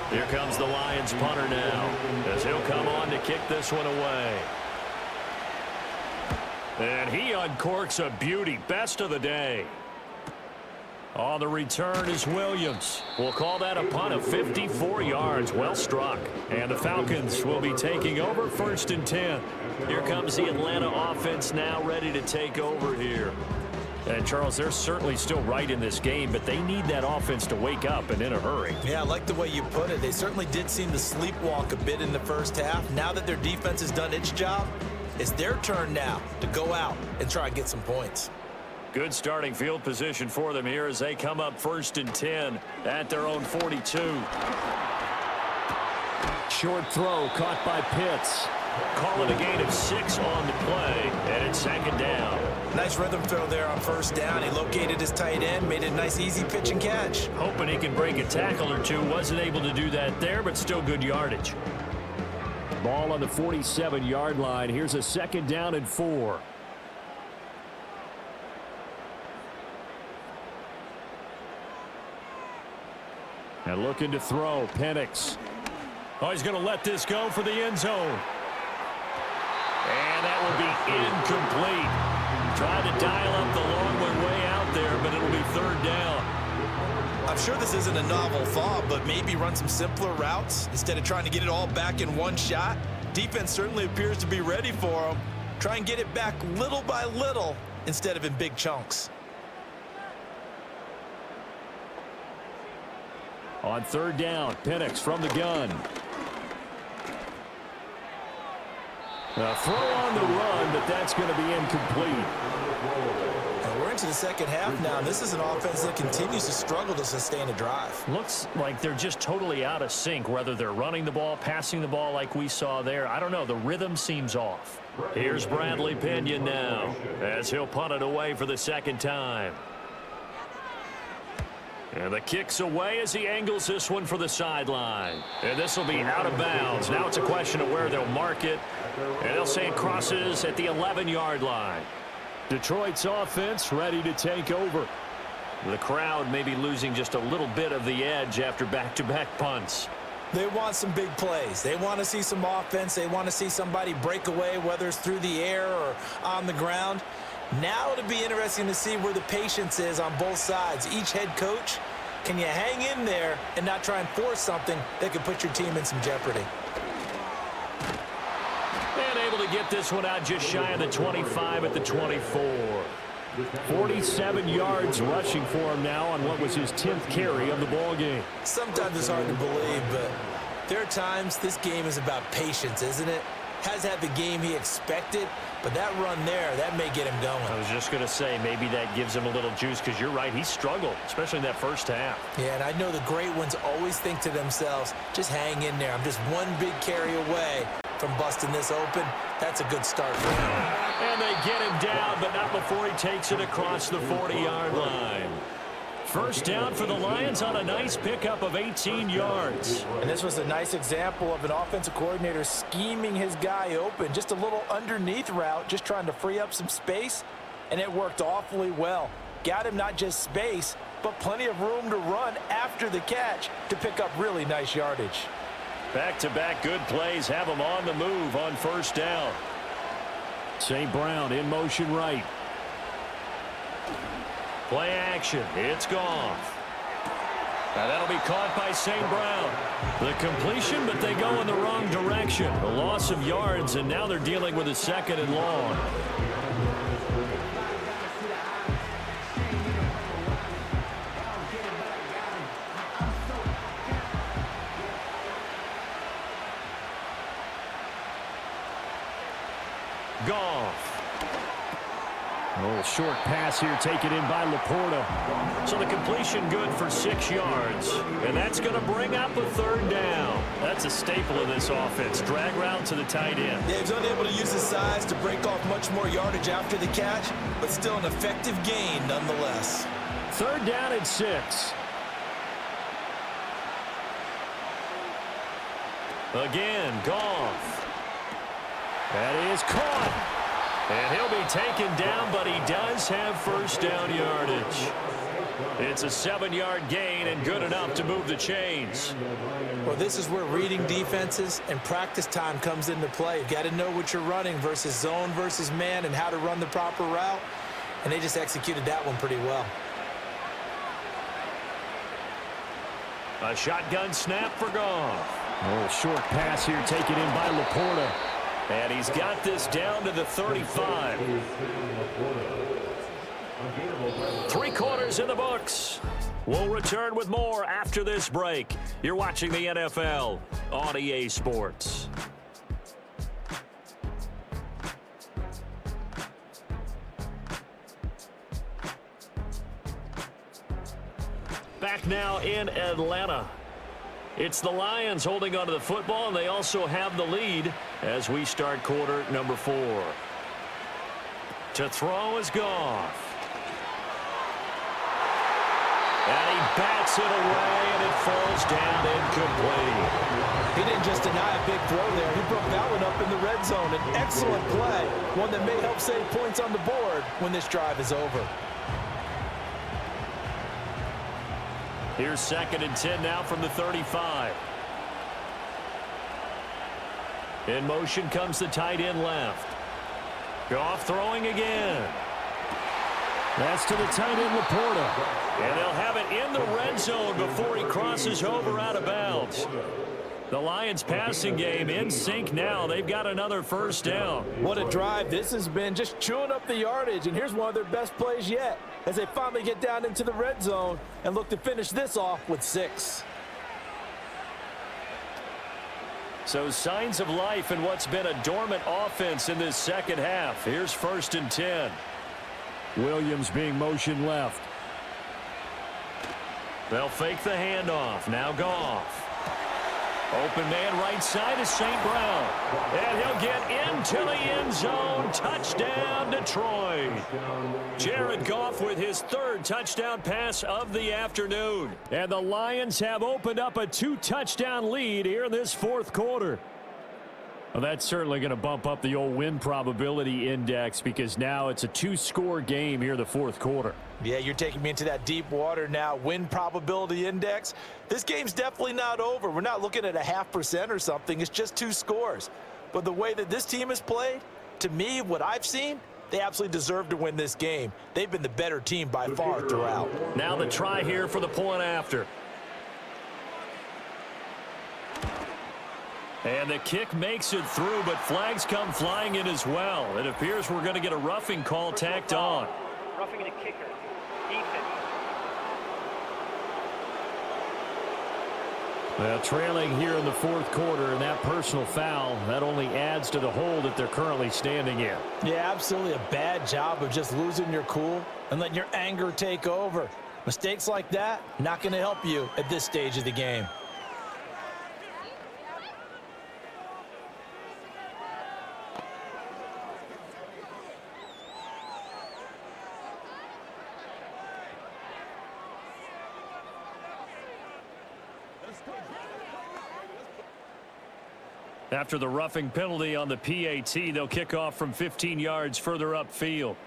Here comes the Lions punter now, as he'll come on to kick this one away. And he uncorks a beauty. Best of the day. On the return is Williams. We'll call that a punt of 54 yards. Well struck. And the Falcons will be taking over 1st and 10. Here comes the Atlanta offense now ready to take over here. And, Charles, they're certainly still right in this game, but they need that offense to wake up and in a hurry. Yeah, I like the way you put it. They certainly did seem to sleepwalk a bit in the first half. Now that their defense has done its job, it's their turn now to go out and try and get some points. Good starting field position for them here as they come up 1st and 10 at their own 42. Short throw caught by Pitts. Call it a gain of 6 on the play, and it's 2nd down. Nice rhythm throw there on 1st down. He located his tight end, made it a nice easy pitch and catch. Hoping he can break a tackle or two. Wasn't able to do that there, but still good yardage. Ball on the 47-yard line. Here's a 2nd down and 4. And looking to throw, Penix. Oh, he's going to let this go for the end zone. And that will be incomplete. Trying to dial up the long one way out there, but it'll be 3rd down. I'm sure this isn't a novel thought, but maybe run some simpler routes instead of trying to get it all back in one shot. Defense certainly appears to be ready for them. Try and get it back little by little instead of in big chunks. On 3rd down, Penix from the gun. A throw on the run, but that's going to be incomplete. We're into the second half now. This is an offense that continues to struggle to sustain a drive. Looks like they're just totally out of sync, whether they're running the ball, passing the ball like we saw there. I don't know. The rhythm seems off. Here's Bradley Pinion now as he'll punt it away for the 2nd time. And the kick's away as he angles this one for the sideline. And this will be out of bounds. Now it's a question of where they'll mark it. And they'll say it crosses at the 11-yard line. Detroit's offense ready to take over. The crowd may be losing just a little bit of the edge after back-to-back punts. They want some big plays. They want to see some offense. They want to see somebody break away, whether it's through the air or on the ground. Now it'll be interesting to see where the patience is on both sides. Each head coach, can you hang in there and not try and force something that could put your team in some jeopardy? And able to get this one out just shy of the 25 at the 24. 47 yards rushing for him now on what was his 10th carry of the ball game. Sometimes it's hard to believe, but there are times this game is about patience, isn't it? Has had the game he expected, but that run there, that may get him going. I was just going to say, maybe that gives him a little juice, because you're right, he struggled, especially in that first half. Yeah, and I know the great ones always think to themselves, just hang in there. I'm just one big carry away from busting this open. That's a good start for him. And they get him down, but not before he takes it across the 40-yard line. First down for the Lions on a nice pickup of 18 yards. And this was a nice example of an offensive coordinator scheming his guy open. Just a little underneath route, just trying to free up some space, and it worked awfully well. Got him not just space, but plenty of room to run after the catch to pick up really nice yardage. Back-to-back good plays have him on the move on first down. St. Brown in motion right. Play action. It's Goff. Now that'll be caught by St. Brown. The completion, but they go in the wrong direction. A loss of yards, and now they're dealing with a second and long. Goff. A little short pass here taken in by Laporta. So the completion good for 6 yards. And that's going to bring up a third down. That's a staple of this offense. Drag route to the tight end. Yeah, he's unable to use his size to break off much more yardage after the catch, but still an effective gain nonetheless. Third down and 6. Again, Goff. That is caught. And he'll be taken down, but he does have first down yardage. It's a 7-yard gain and good enough to move the chains. Well, this is where reading defenses and practice time comes into play. You got to know what you're running versus zone versus man and how to run the proper route. And they just executed that one pretty well. A shotgun snap for Goff. A little short pass here taken in by Laporta. And he's got this down to the 35. 3 quarters in the books. We'll return with more after this break. You're watching the NFL on EA Sports. Back now in Atlanta. It's the Lions holding onto the football, and they also have the lead as we start quarter number 4. To throw is Goff. And he bats it away, and it falls down incomplete. He didn't just deny a big throw there. He broke that one up in the red zone. An excellent play, one that may help save points on the board when this drive is over. Here's 2nd and 10 now from the 35. In motion comes the tight end left. Goff throwing again. That's to the tight end, Laporta. And they'll have it in the red zone before he crosses over out of bounds. The Lions passing game in sync now. They've got another first down. What a drive this has been, just chewing up the yardage. And here's one of their best plays yet as they finally get down into the red zone and look to finish this off with 6. So signs of life in what's been a dormant offense in this second half. Here's 1st and 10. Williams being motion left. They'll fake the handoff. Now Goff. Open man right side is St. Brown. And he'll get into the end zone. Touchdown, Detroit. Jared Goff with his 3rd touchdown pass of the afternoon. And the Lions have opened up a 2-touchdown lead here in this 4th quarter. Well, that's certainly going to bump up the old win probability index because now it's a 2-score game here in the 4th quarter. Yeah, you're taking me into that deep water now. Win probability index. This game's definitely not over. We're not looking at a 0.5% or something. It's just 2 scores. But the way that this team has played, to me, what I've seen, they absolutely deserve to win this game. They've been the better team by far throughout. Now the try here for the point after. And the kick makes it through, but flags come flying in as well. It appears we're going to get a roughing call tacked on. Roughing the kicker. Defense. Well, trailing here in the 4th quarter, and that personal foul, that only adds to the hole that they're currently standing in. Yeah, absolutely a bad job of just losing your cool and letting your anger take over. Mistakes like that, not going to help you at this stage of the game. After the roughing penalty on the PAT, they'll kick off from 15 yards further upfield.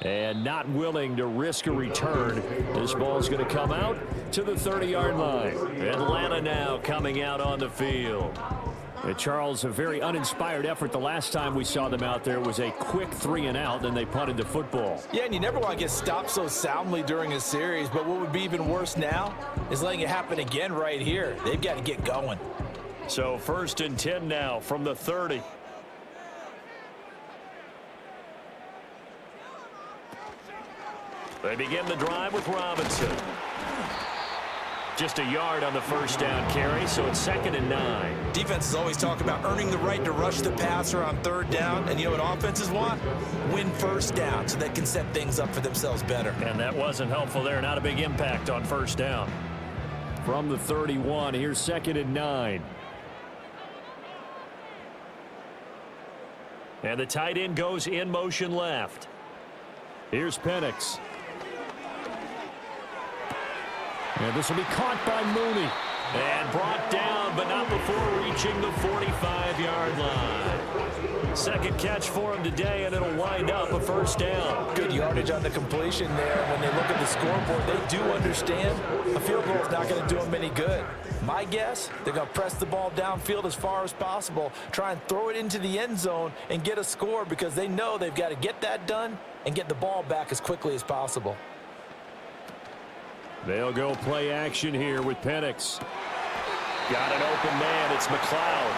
And not willing to risk a return. This ball's going to come out to the 30-yard line. Atlanta now coming out on the field. And Charles, a very uninspired effort. The last time we saw them out there was a quick 3-and-out, then they punted the football. Yeah, and you never want to get stopped so soundly during a series, but what would be even worse now is letting it happen again right here. They've got to get going. So 1st and 10 now from the 30. They begin the drive with Robinson. Just a yard on the first down carry, so it's 2nd and 9. Defenses always talk about earning the right to rush the passer on 3rd down, and you know what offenses want? Win 1st down so they can set things up for themselves better. And that wasn't helpful there. Not a big impact on 1st down. From the 31, here's 2nd and 9. And the tight end goes in motion left. Here's Penix. And this will be caught by Mooney. And brought down, but not before reaching the 45-yard line. Second catch for him today, and it'll wind up a 1st down. Good yardage on the completion there. When they look at the scoreboard, they do understand a field goal is not going to do them any good. My guess, they're going to press the ball downfield as far as possible, try and throw it into the end zone and get a score because they know they've got to get that done and get the ball back as quickly as possible. They'll go play action here with Penix. Got an open man. It's McLeod.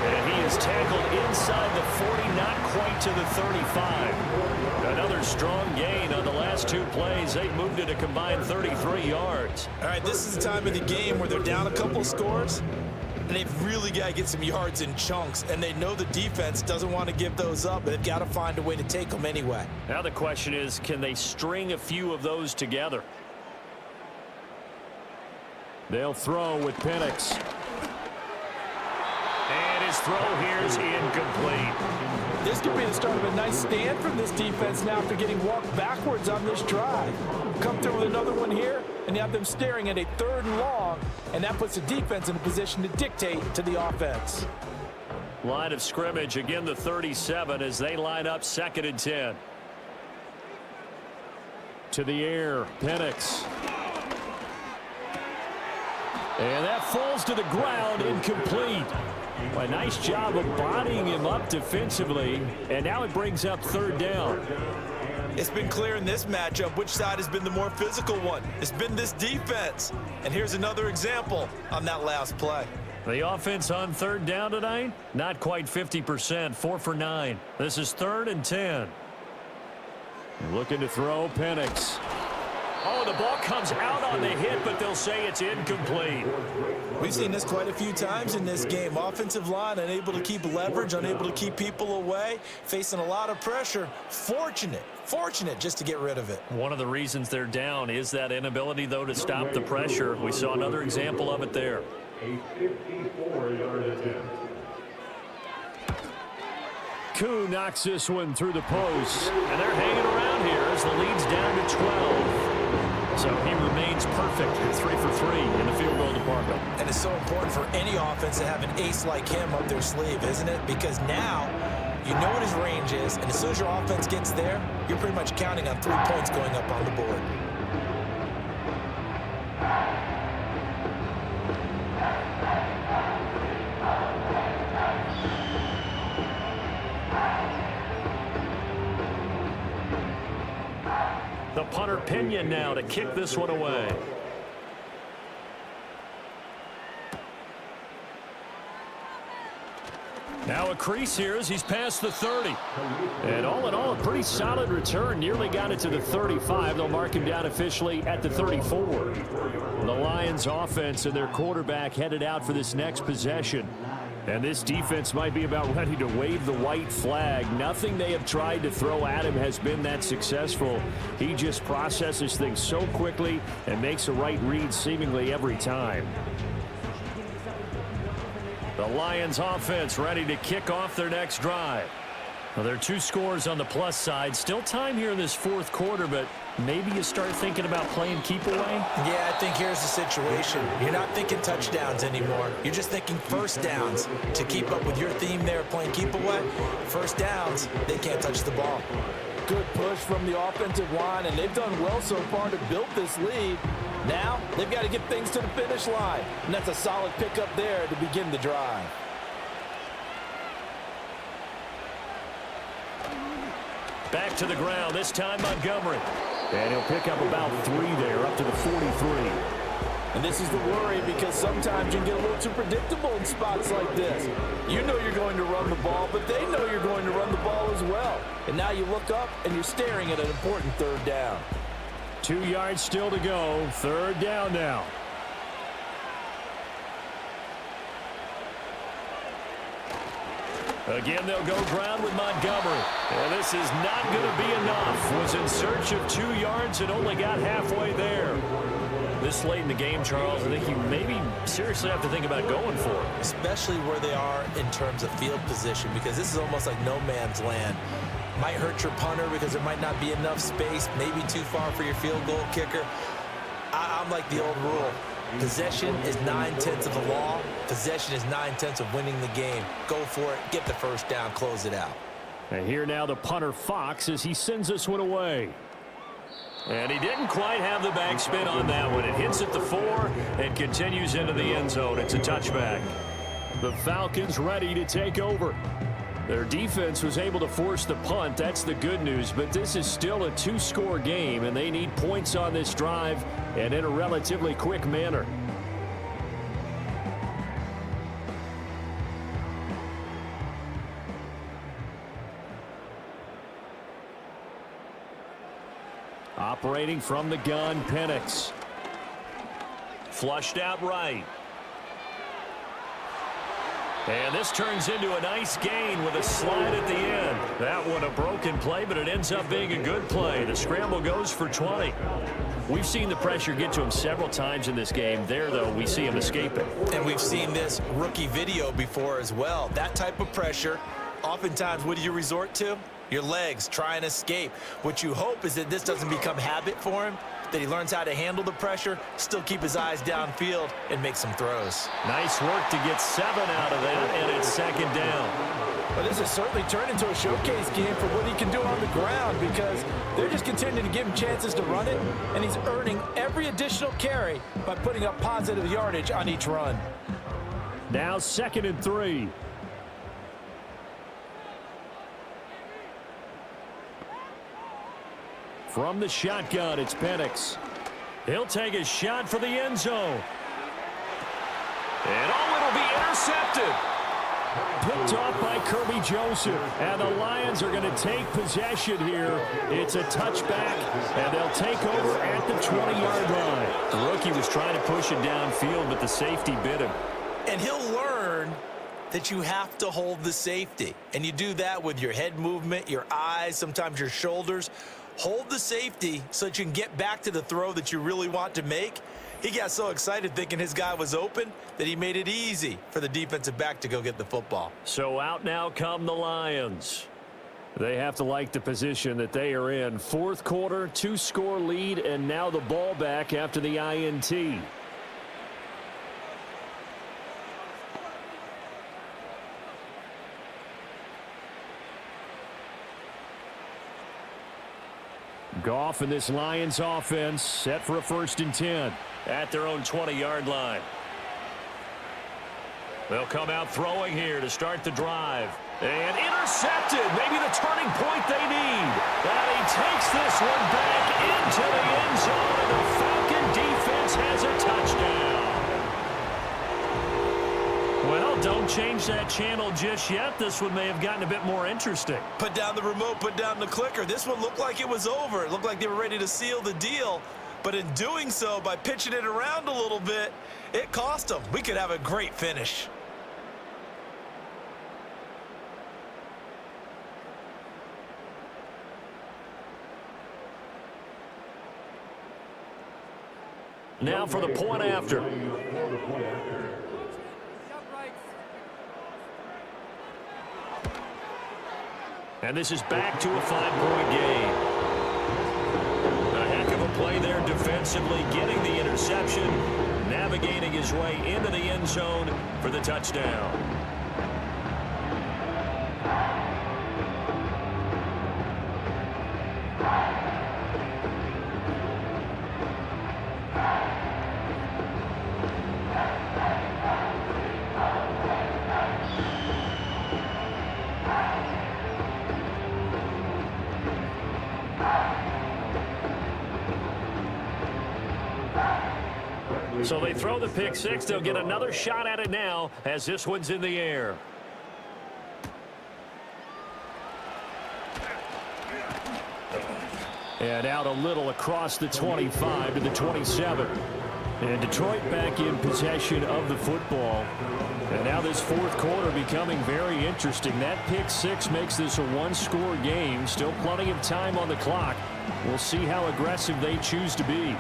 And he is tackled inside the 40, not quite to the 35. Another strong gain on the last 2 plays. They've moved it a combined 33 yards. All right, this is the time of the game where they're down a couple of scores, and they've really got to get some yards in chunks, and they know the defense doesn't want to give those up, but they've got to find a way to take them anyway. Now the question is, can they string a few of those together? They'll throw with Penix. And his throw here is incomplete. This could be the start of a nice stand from this defense now after getting walked backwards on this drive. Come through with another one here, and you have them staring at a 3rd and long, and that puts the defense in a position to dictate to the offense. Line of scrimmage, again the 37 as they line up 2nd and 10. To the air, Penix. And that falls to the ground, incomplete. A nice job of bodying him up defensively, and now it brings up 3rd down. It's been clear in this matchup which side has been the more physical one. It's been this defense. And here's another example on that last play. The offense on 3rd down tonight, not quite 50%, 4 for 9. This is 3rd and 10. Looking to throw, Penix. Oh, the ball comes out on the hit, but they'll say it's incomplete. We've seen this quite a few times in this game. Offensive line unable to keep leverage, unable to keep people away, facing a lot of pressure. Fortunate just to get rid of it. One of the reasons they're down is that inability, though, to stop the pressure. We saw another example of it there. A 54-yard attempt. Koo knocks this one through the post. And they're hanging around here as the lead's down to 12. So he remains perfect, 3 for 3 in the field goal department. And it's so important for any offense to have an ace like him up their sleeve, isn't it? Because now you know what his range is, and as soon as your offense gets there, you're pretty much counting on 3 points going up on the board. The punter Pinion now to kick this one away. Now a crease here as he's past the 30. And all in all, a pretty solid return. Nearly got it to the 35. They'll mark him down officially at the 34. The Lions offense and their quarterback headed out for this next possession. And this defense might be about ready to wave the white flag. Nothing they have tried to throw at him has been that successful. He just processes things so quickly and makes a right read seemingly every time. The Lions offense ready to kick off their next drive. Well, there are 2 scores on the plus side. Still time here in this fourth quarter, but maybe you start thinking about playing keep away? Yeah, I think here's the situation. You're not thinking touchdowns anymore. You're just thinking first downs. To keep up with your theme there playing keep away, first downs, they can't touch the ball. Good push from the offensive line, and they've done well so far to build this lead. Now, they've got to get things to the finish line, and that's a solid pickup there to begin the drive. Back to the ground, this time Montgomery. And he'll pick up about 3 there, up to the 43. And this is the worry because sometimes you get a little too predictable in spots like this. You know you're going to run the ball, but they know you're going to run the ball as well. And now you look up and you're staring at an important third down. 2 yards still to go, third down now. Again, they'll go ground with Montgomery. And this is not going to be enough. Was in search of 2 yards and only got halfway there. This late in the game, Charles, I think you maybe seriously have to think about going for it. Especially where they are in terms of field position, because this is almost like no man's land. Might hurt your punter because there might not be enough space, maybe too far for your field goal kicker. I'm like the old rule. Possession is 9/10 of the law. Possession is 9/10 of winning the game. Go for it. Get the first down. Close it out. And here now the punter Fox as he sends this one away. And he didn't quite have the backspin on that one. It hits at the 4 and continues into the end zone. It's a touchback. The Falcons ready to take over. Their defense was able to force the punt. That's the good news. But this is still a 2-score game, and they need points on this drive and in a relatively quick manner. Operating from the gun, Penix. Flushed out right. And this turns into a nice gain with a slide at the end. That one a broken play, but it ends up being a good play. The scramble goes for 20. We've seen the pressure get to him several times in this game. There, though, we see him escaping. And we've seen this rookie video before as well. That type of pressure, oftentimes, what do you resort to? Your legs, try and escape. What you hope is that this doesn't become habit for him, that he learns how to handle the pressure, still keep his eyes downfield, and make some throws. Nice work to get 7 out of that, and it's second down. Well, this has certainly turned into a showcase game for what he can do on the ground because they're just continuing to give him chances to run it, and he's earning every additional carry by putting up positive yardage on each run. Now 2nd and 3. From the shotgun, it's Penix. He'll take a shot for the end zone. And it'll be intercepted. Picked off by Kirby Joseph. And the Lions are going to take possession here. It's a touchback, and they'll take over at the 20-yard line. The rookie was trying to push it downfield, but the safety bit him. And he'll learn that you have to hold the safety. And you do that with your head movement, your eyes, sometimes your shoulders. Hold the safety so that you can get back to the throw that you really want to make. He got so excited thinking his guy was open that he made it easy for the defensive back to go get the football. So out now come the Lions. They have to like the position that they are in. Fourth quarter, 2-score lead, and now the ball back after the INT. Goff and this Lions offense set for a 1st and 10 at their own 20-yard line. They'll come out throwing here to start the drive. And intercepted. Maybe the turning point they need. And he takes this one back into the end zone. And the Falcon defense has a touchdown. Well, don't change that channel just yet. This one may have gotten a bit more interesting. Put down the remote, put down the clicker. This one looked like it was over. It looked like they were ready to seal the deal. But in doing so, by pitching it around a little bit, it cost them. We could have a great finish. Now for the point after. And this is back to a 5-point game. A heck of a play there defensively, getting the interception, navigating his way into the end zone for the touchdown. So they throw the pick six. They'll get another shot at it now as this one's in the air. And out a little across the 25 to the 27. And Detroit back in possession of the football. And now this fourth quarter becoming very interesting. That pick six makes this a one-score game. Still plenty of time on the clock. We'll see how aggressive they choose to be.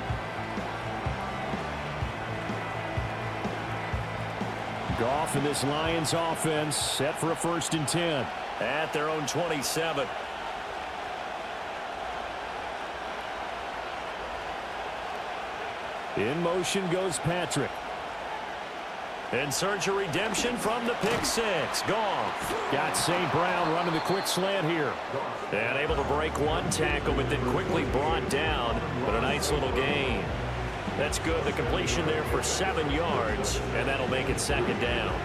Goff and this Lions offense set for a 1st and 10 at their own 27. In motion goes Patrick. In search of redemption from the pick six. Goff. Got St. Brown running the quick slant here. And able to break one tackle, but then quickly brought down. But a nice little gain. That's good. The completion there for 7 yards, and that'll make it 2nd down.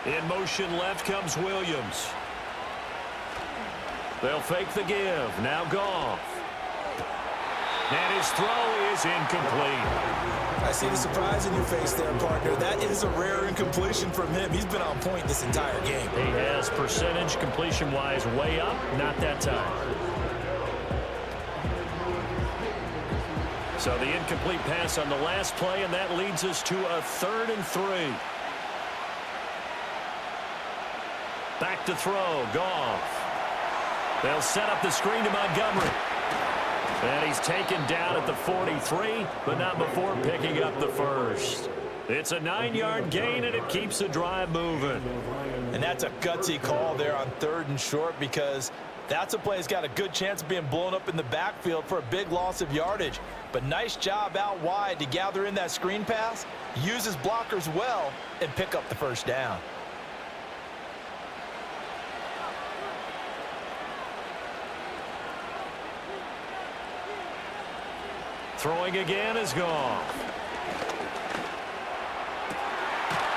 In motion left comes Williams. They'll fake the give. Now Goff. And his throw is incomplete. I see the surprise in your face there, partner. That is a rare incompletion from him. He's been on point this entire game. He has percentage completion-wise way up. Not that time. So the incomplete pass on the last play, and that leads us to a 3rd and 3. Back to throw. Goff. They'll set up the screen to Montgomery. And he's taken down at the 43, but not before picking up the first. It's a 9-yard gain, and it keeps the drive moving. And that's a gutsy call there on 3rd and short, because that's a play that's got a good chance of being blown up in the backfield for a big loss of yardage. But nice job out wide to gather in that screen pass, use his blockers well, and pick up the 1st down. Throwing again is Goff.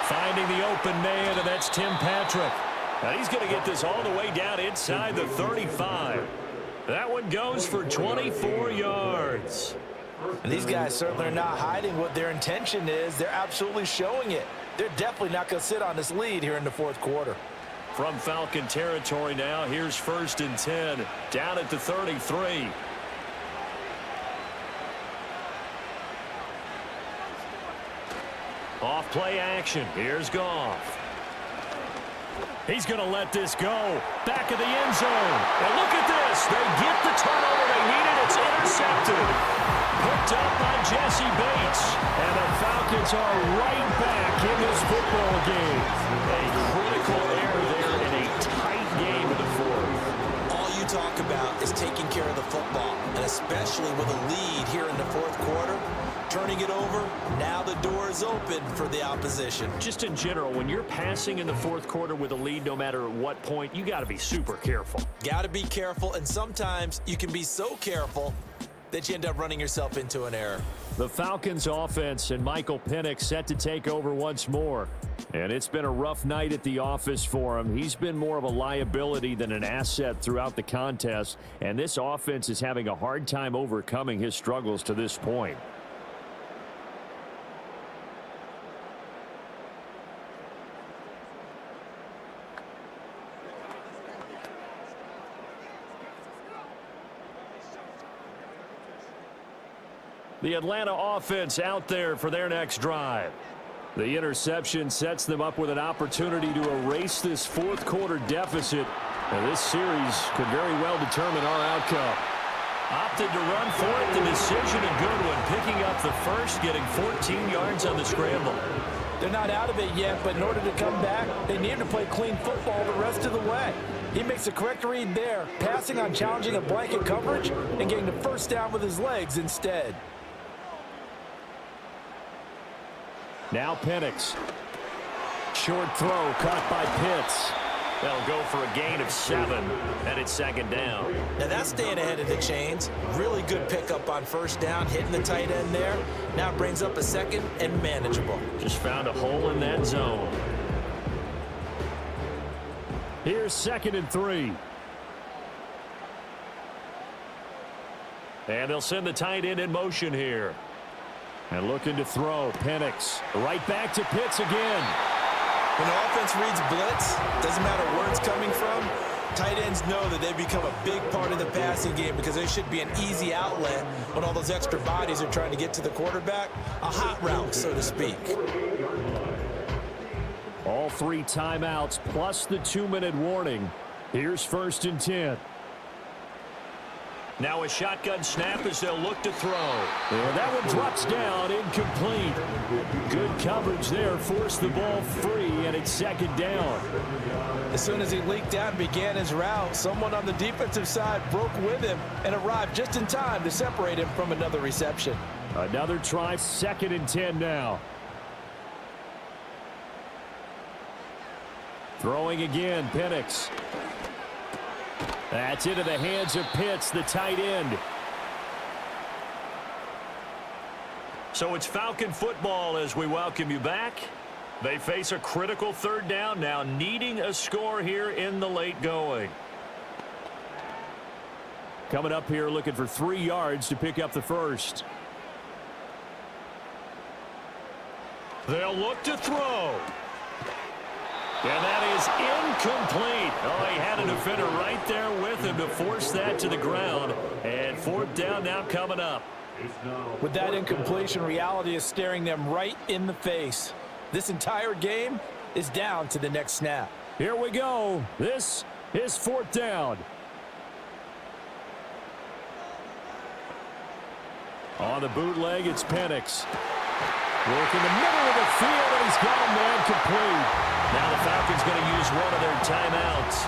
Finding the open man, and that's Tim Patrick. And he's going to get this all the way down inside the 35. That one goes for 24 yards. And these guys certainly are not hiding what their intention is. They're absolutely showing it. They're definitely not going to sit on this lead here in the 4th quarter. From Falcon territory now, here's 1st and 10, down at the 33. Off play action. Here's Goff. He's going to let this go. Back of the end zone. And look at this. They get the turnover they needed. It's intercepted. Picked up by Jesse Bates. And the Falcons are right back in this football game. A critical error there in a tight game in the 4th. All you talk about is taking care of the football, and especially with a lead here in the 4th quarter. Turning it over, now the door is open for the opposition. Just in general, when you're passing in the 4th quarter with a lead, no matter at what point, you got to be super careful. Got to be careful, and sometimes you can be so careful that you end up running yourself into an error. The Falcons offense and Michael Penix set to take over once more. And it's been a rough night at the office for him. He's been more of a liability than an asset throughout the contest. And this offense is having a hard time overcoming his struggles to this point. The Atlanta offense out there for their next drive. The interception sets them up with an opportunity to erase this 4th quarter deficit. And this series could very well determine our outcome. Opted to run for it. The decision a good one. Picking up the first, getting 14 yards on the scramble. They're not out of it yet, but in order to come back, they need to play clean football the rest of the way. He makes the correct read there, passing on challenging a blanket coverage and getting the first down with his legs instead. Now Penix. Short throw caught by Pitts. They'll go for a gain of 7, and it's second down. Now that's staying ahead of the chains. Really good pickup on first down, hitting the tight end there. Now brings up a second and manageable. Just found a hole in that zone. Here's 2nd and 3. And they'll send the tight end in motion here. And looking to throw, Penix. Right back to Pitts again. When the offense reads blitz, doesn't matter where it's coming from, tight ends know that they become a big part of the passing game because there should be an easy outlet when all those extra bodies are trying to get to the quarterback. A hot route, so to speak. All 3 timeouts plus the 2-minute warning. Here's 1st and 10. Now a shotgun snap as they'll look to throw. And that one drops down, incomplete. Good coverage there, forced the ball free, and it's second down. As soon as he leaked out and began his route, someone on the defensive side broke with him and arrived just in time to separate him from another reception. Another try, 2nd and 10 now. Throwing again, Penix. That's into the hands of Pitts, the tight end. So it's Falcon football as we welcome you back. They face a critical 3rd down now, needing a score here in the late going. Coming up here looking for 3 yards to pick up the first. They'll look to throw. And that is incomplete. Oh, he had a defender right there with him to force that to the ground. And 4th down now coming up. With that incompletion, reality is staring them right in the face. This entire game is down to the next snap. Here we go. This is 4th down. On the bootleg, it's Penix. Work in the middle of the field, and he's got a man complete. Now the Falcons going to use one of their timeouts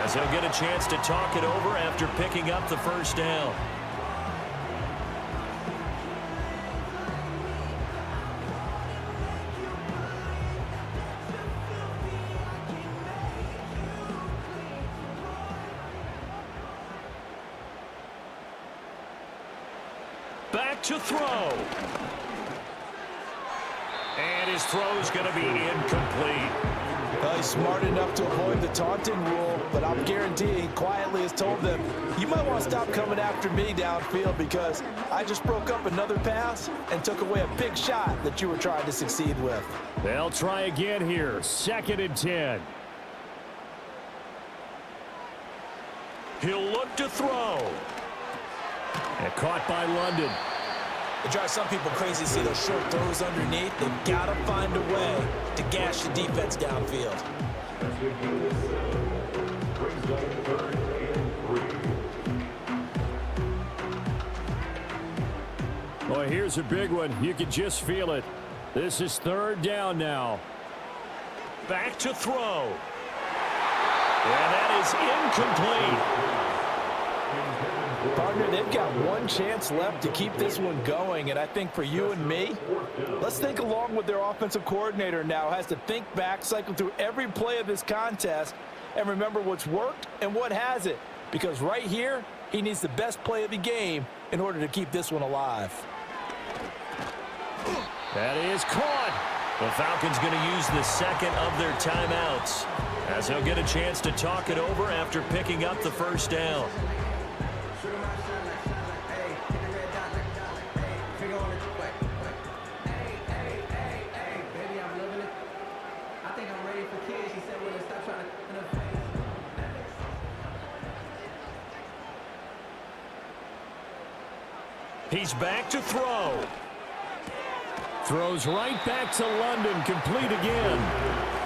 as they'll get a chance to talk it over after picking up the first down. Back to throw. And his throw's going to be incomplete. Well, he's smart enough to avoid the taunting rule, but I'm guaranteeing he quietly has told them, you might want to stop coming after me downfield because I just broke up another pass and took away a big shot that you were trying to succeed with. They'll try again here. 2nd and 10. He'll look to throw. And caught by London. It drives some people crazy to see those short throws underneath. They've got to find a way to gash the defense downfield. Boy, here's a big one. You can just feel it. This is 3rd down now. Back to throw. And that is incomplete. Partner, they've got one chance left to keep this one going, and I think for you and me, let's think along with their offensive coordinator now has to think back, cycle through every play of this contest, and remember what's worked and what hasn't, because right here, he needs the best play of the game in order to keep this one alive. That is caught. The Falcons going to use the 2nd of their timeouts as they'll get a chance to talk it over after picking up the first down. He's back to throw. Throws right back to London, complete again.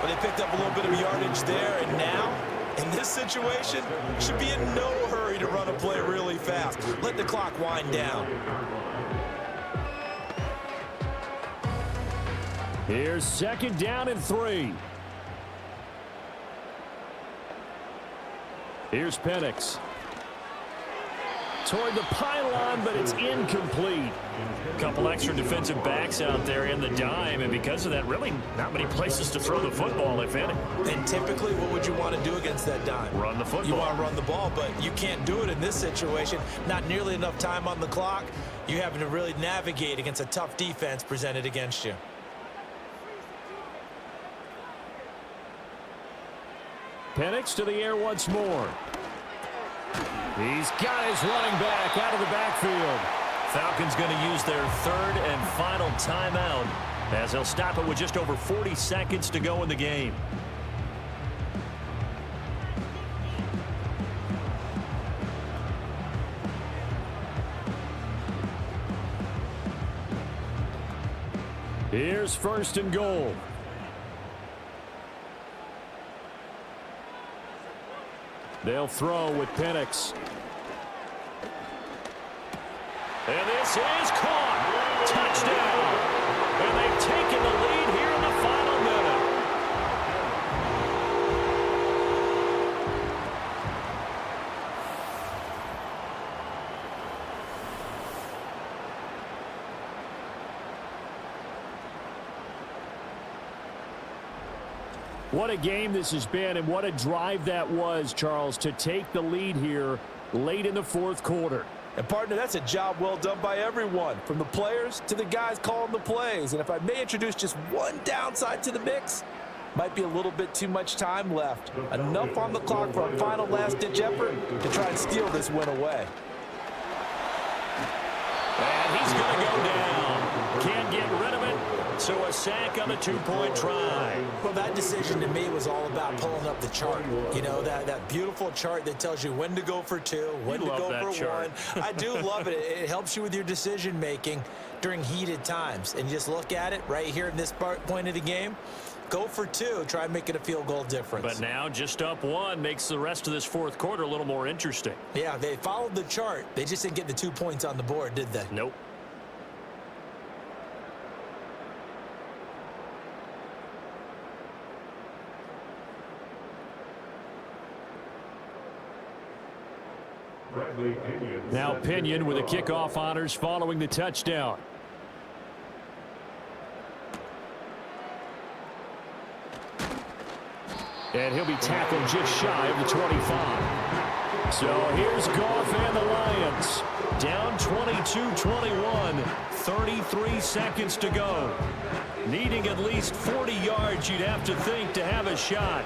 But they picked up a little bit of yardage there, and now In this situation, should be in no hurry to run a play really fast. Let the clock wind down. Here's 2nd down and 3. Here's Penix. Toward the pylon, but it's incomplete. Couple extra defensive backs out there in the dime, and because of that, really not many places to throw the football, if any. And typically, what would you want to do against that dime? Run the football. You want to run the ball, but you can't do it in this situation. Not nearly enough time on the clock. You're having to really navigate against a tough defense presented against you. Penix to the air once more. He's got his running back out of the backfield. Falcons going to use their 3rd and final timeout as they'll stop it with just over 40 seconds to go in the game. Here's 1st and goal. They'll throw with Penix. And this is caught. Touchdown. And they've taken the lead here in the final minute. What a game this has been, and what a drive that was, Charles, to take the lead here late in the 4th quarter. And, partner, that's a job well done by everyone, from the players to the guys calling the plays. And if I may introduce just one downside to the mix, might be a little bit too much time left. Enough on the clock for a final last-ditch effort to try and steal this win away. And he's going to go down. Can't get rid of it. So a sack on the 2-point try. Well, that decision to me was all about pulling up the chart. You know, that beautiful chart that tells you when to go for 2, when to go for chart. 1. I do love it. It helps you with your decision-making during heated times. And you just look at it right here in this point of the game. Go for 2. Try and make it a field goal difference. But now just up 1 makes the rest of this 4th quarter a little more interesting. Yeah, they followed the chart. They just didn't get the 2 points on the board, did they? Nope. Now Pinion with the kickoff honors following the touchdown. And he'll be tackled just shy of the 25. So here's Goff and the Lions. Down 22-21, 33 seconds to go. Needing at least 40 yards, you'd have to think, to have a shot.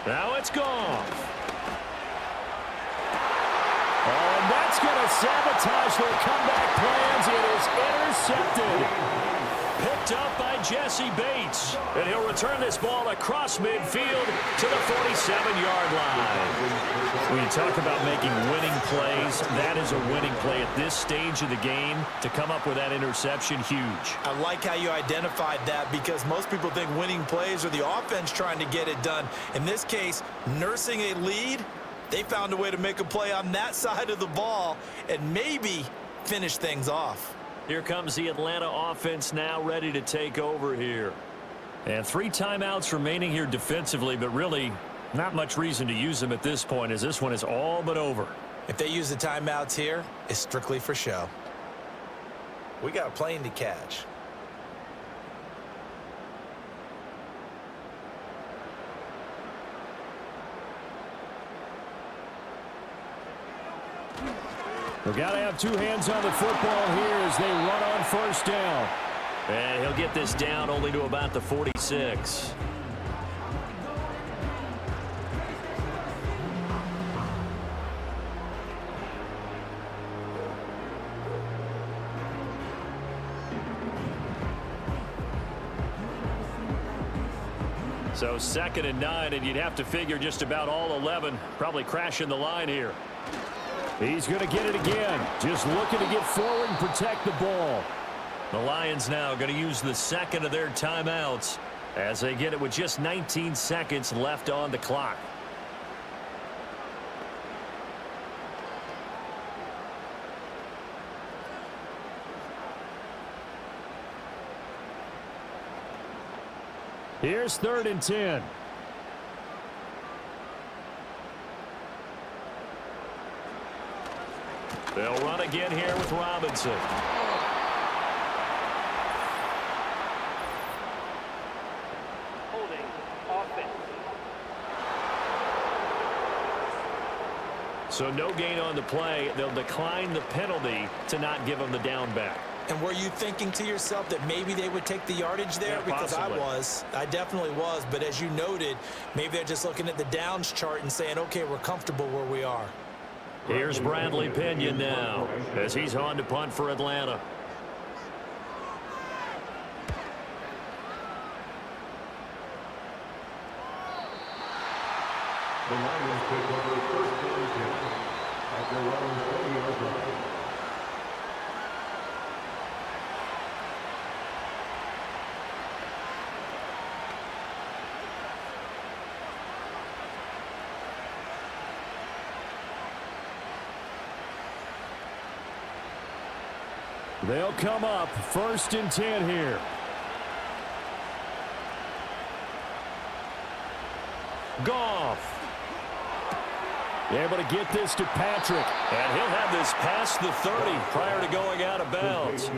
Now it's Goff. Oh, and that's going to sabotage their comeback plans. It is intercepted. Picked up by Jesse Bates. And he'll return this ball across midfield to the 47-yard line. When you talk about making winning plays, that is a winning play at this stage of the game. To come up with that interception, huge. I like how you identified that, because most people think winning plays are the offense trying to get it done. In this case, nursing a lead, they found a way to make a play on that side of the ball and maybe finish things off. Here comes the Atlanta offense now ready to take over here. And 3 timeouts remaining here defensively, but really not much reason to use them at this point, as this one is all but over. If they use the timeouts here, it's strictly for show. We got a plane to catch. They've got to have 2 hands on the football here as they run on 1st down. And he'll get this down only to about the 46. So 2nd and 9, and you'd have to figure just about all 11 probably crashing the line here. He's going to get it again. Just looking to get forward and protect the ball. The Lions now going to use the second of their timeouts as they get it with just 19 seconds left on the clock. Here's 3rd and 10. They'll run again here with Robinson. Holding offense. So no gain on the play. They'll decline the penalty to not give them the down back. And were you thinking to yourself that maybe they would take the yardage there? Yeah, because possibly. I definitely was. But as you noted, maybe they're just looking at the downs chart and saying, okay, we're comfortable where we are. Here's Bradley Pinion now as he's on to punt for Atlanta. The Lions take over 1st and 10 at their own 20-yard line. They'll come up 1st and 10 here. Goff. Able to get this to Patrick. And he'll have this past the 30 prior to going out of bounds.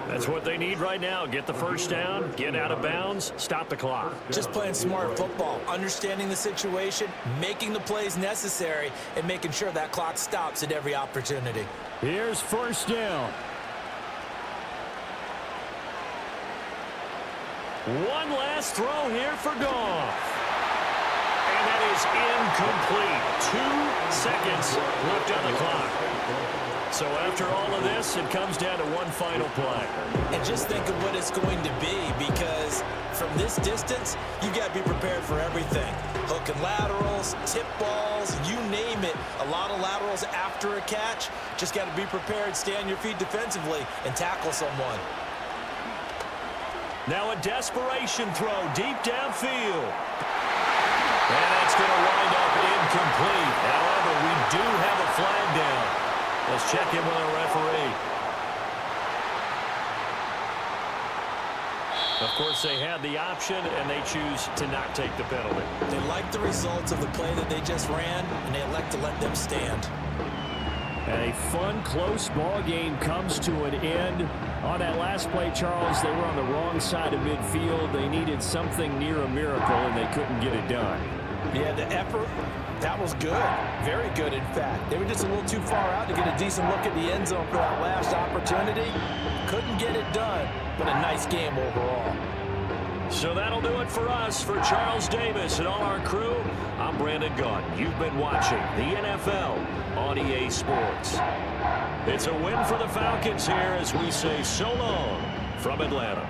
That's what they need right now. Get the first down, get out of bounds, stop the clock. Just playing smart football, understanding the situation, making the plays necessary, and making sure that clock stops at every opportunity. Here's 1st down. One last throw here for Goff. And that is incomplete. 2 seconds left on the clock. So after all of this, it comes down to one final play. And just think of what it's going to be, because from this distance, you got to be prepared for everything. Hook and laterals, tip balls, you name it. A lot of laterals after a catch. Just got to be prepared, stay on your feet defensively, and tackle someone. Now a desperation throw deep downfield. And that's going to wind up incomplete. However, we do have a flag down. Let's check in with our referee. Of course, they had the option, and they choose to not take the penalty. They like the results of the play that they just ran, and they elect to let them stand. And a fun, close ball game comes to an end. On that last play, Charles, they were on the wrong side of midfield. They needed something near a miracle, and they couldn't get it done. Yeah, the effort, that was good. Very good, in fact. They were just a little too far out to get a decent look at the end zone for that last opportunity. Couldn't get it done, but a nice game overall. So that'll do it for us. For Charles Davis and all our crew, I'm Brandon Gaudin. You've been watching the NFL on EA Sports. It's a win for the Falcons here as we say so long from Atlanta.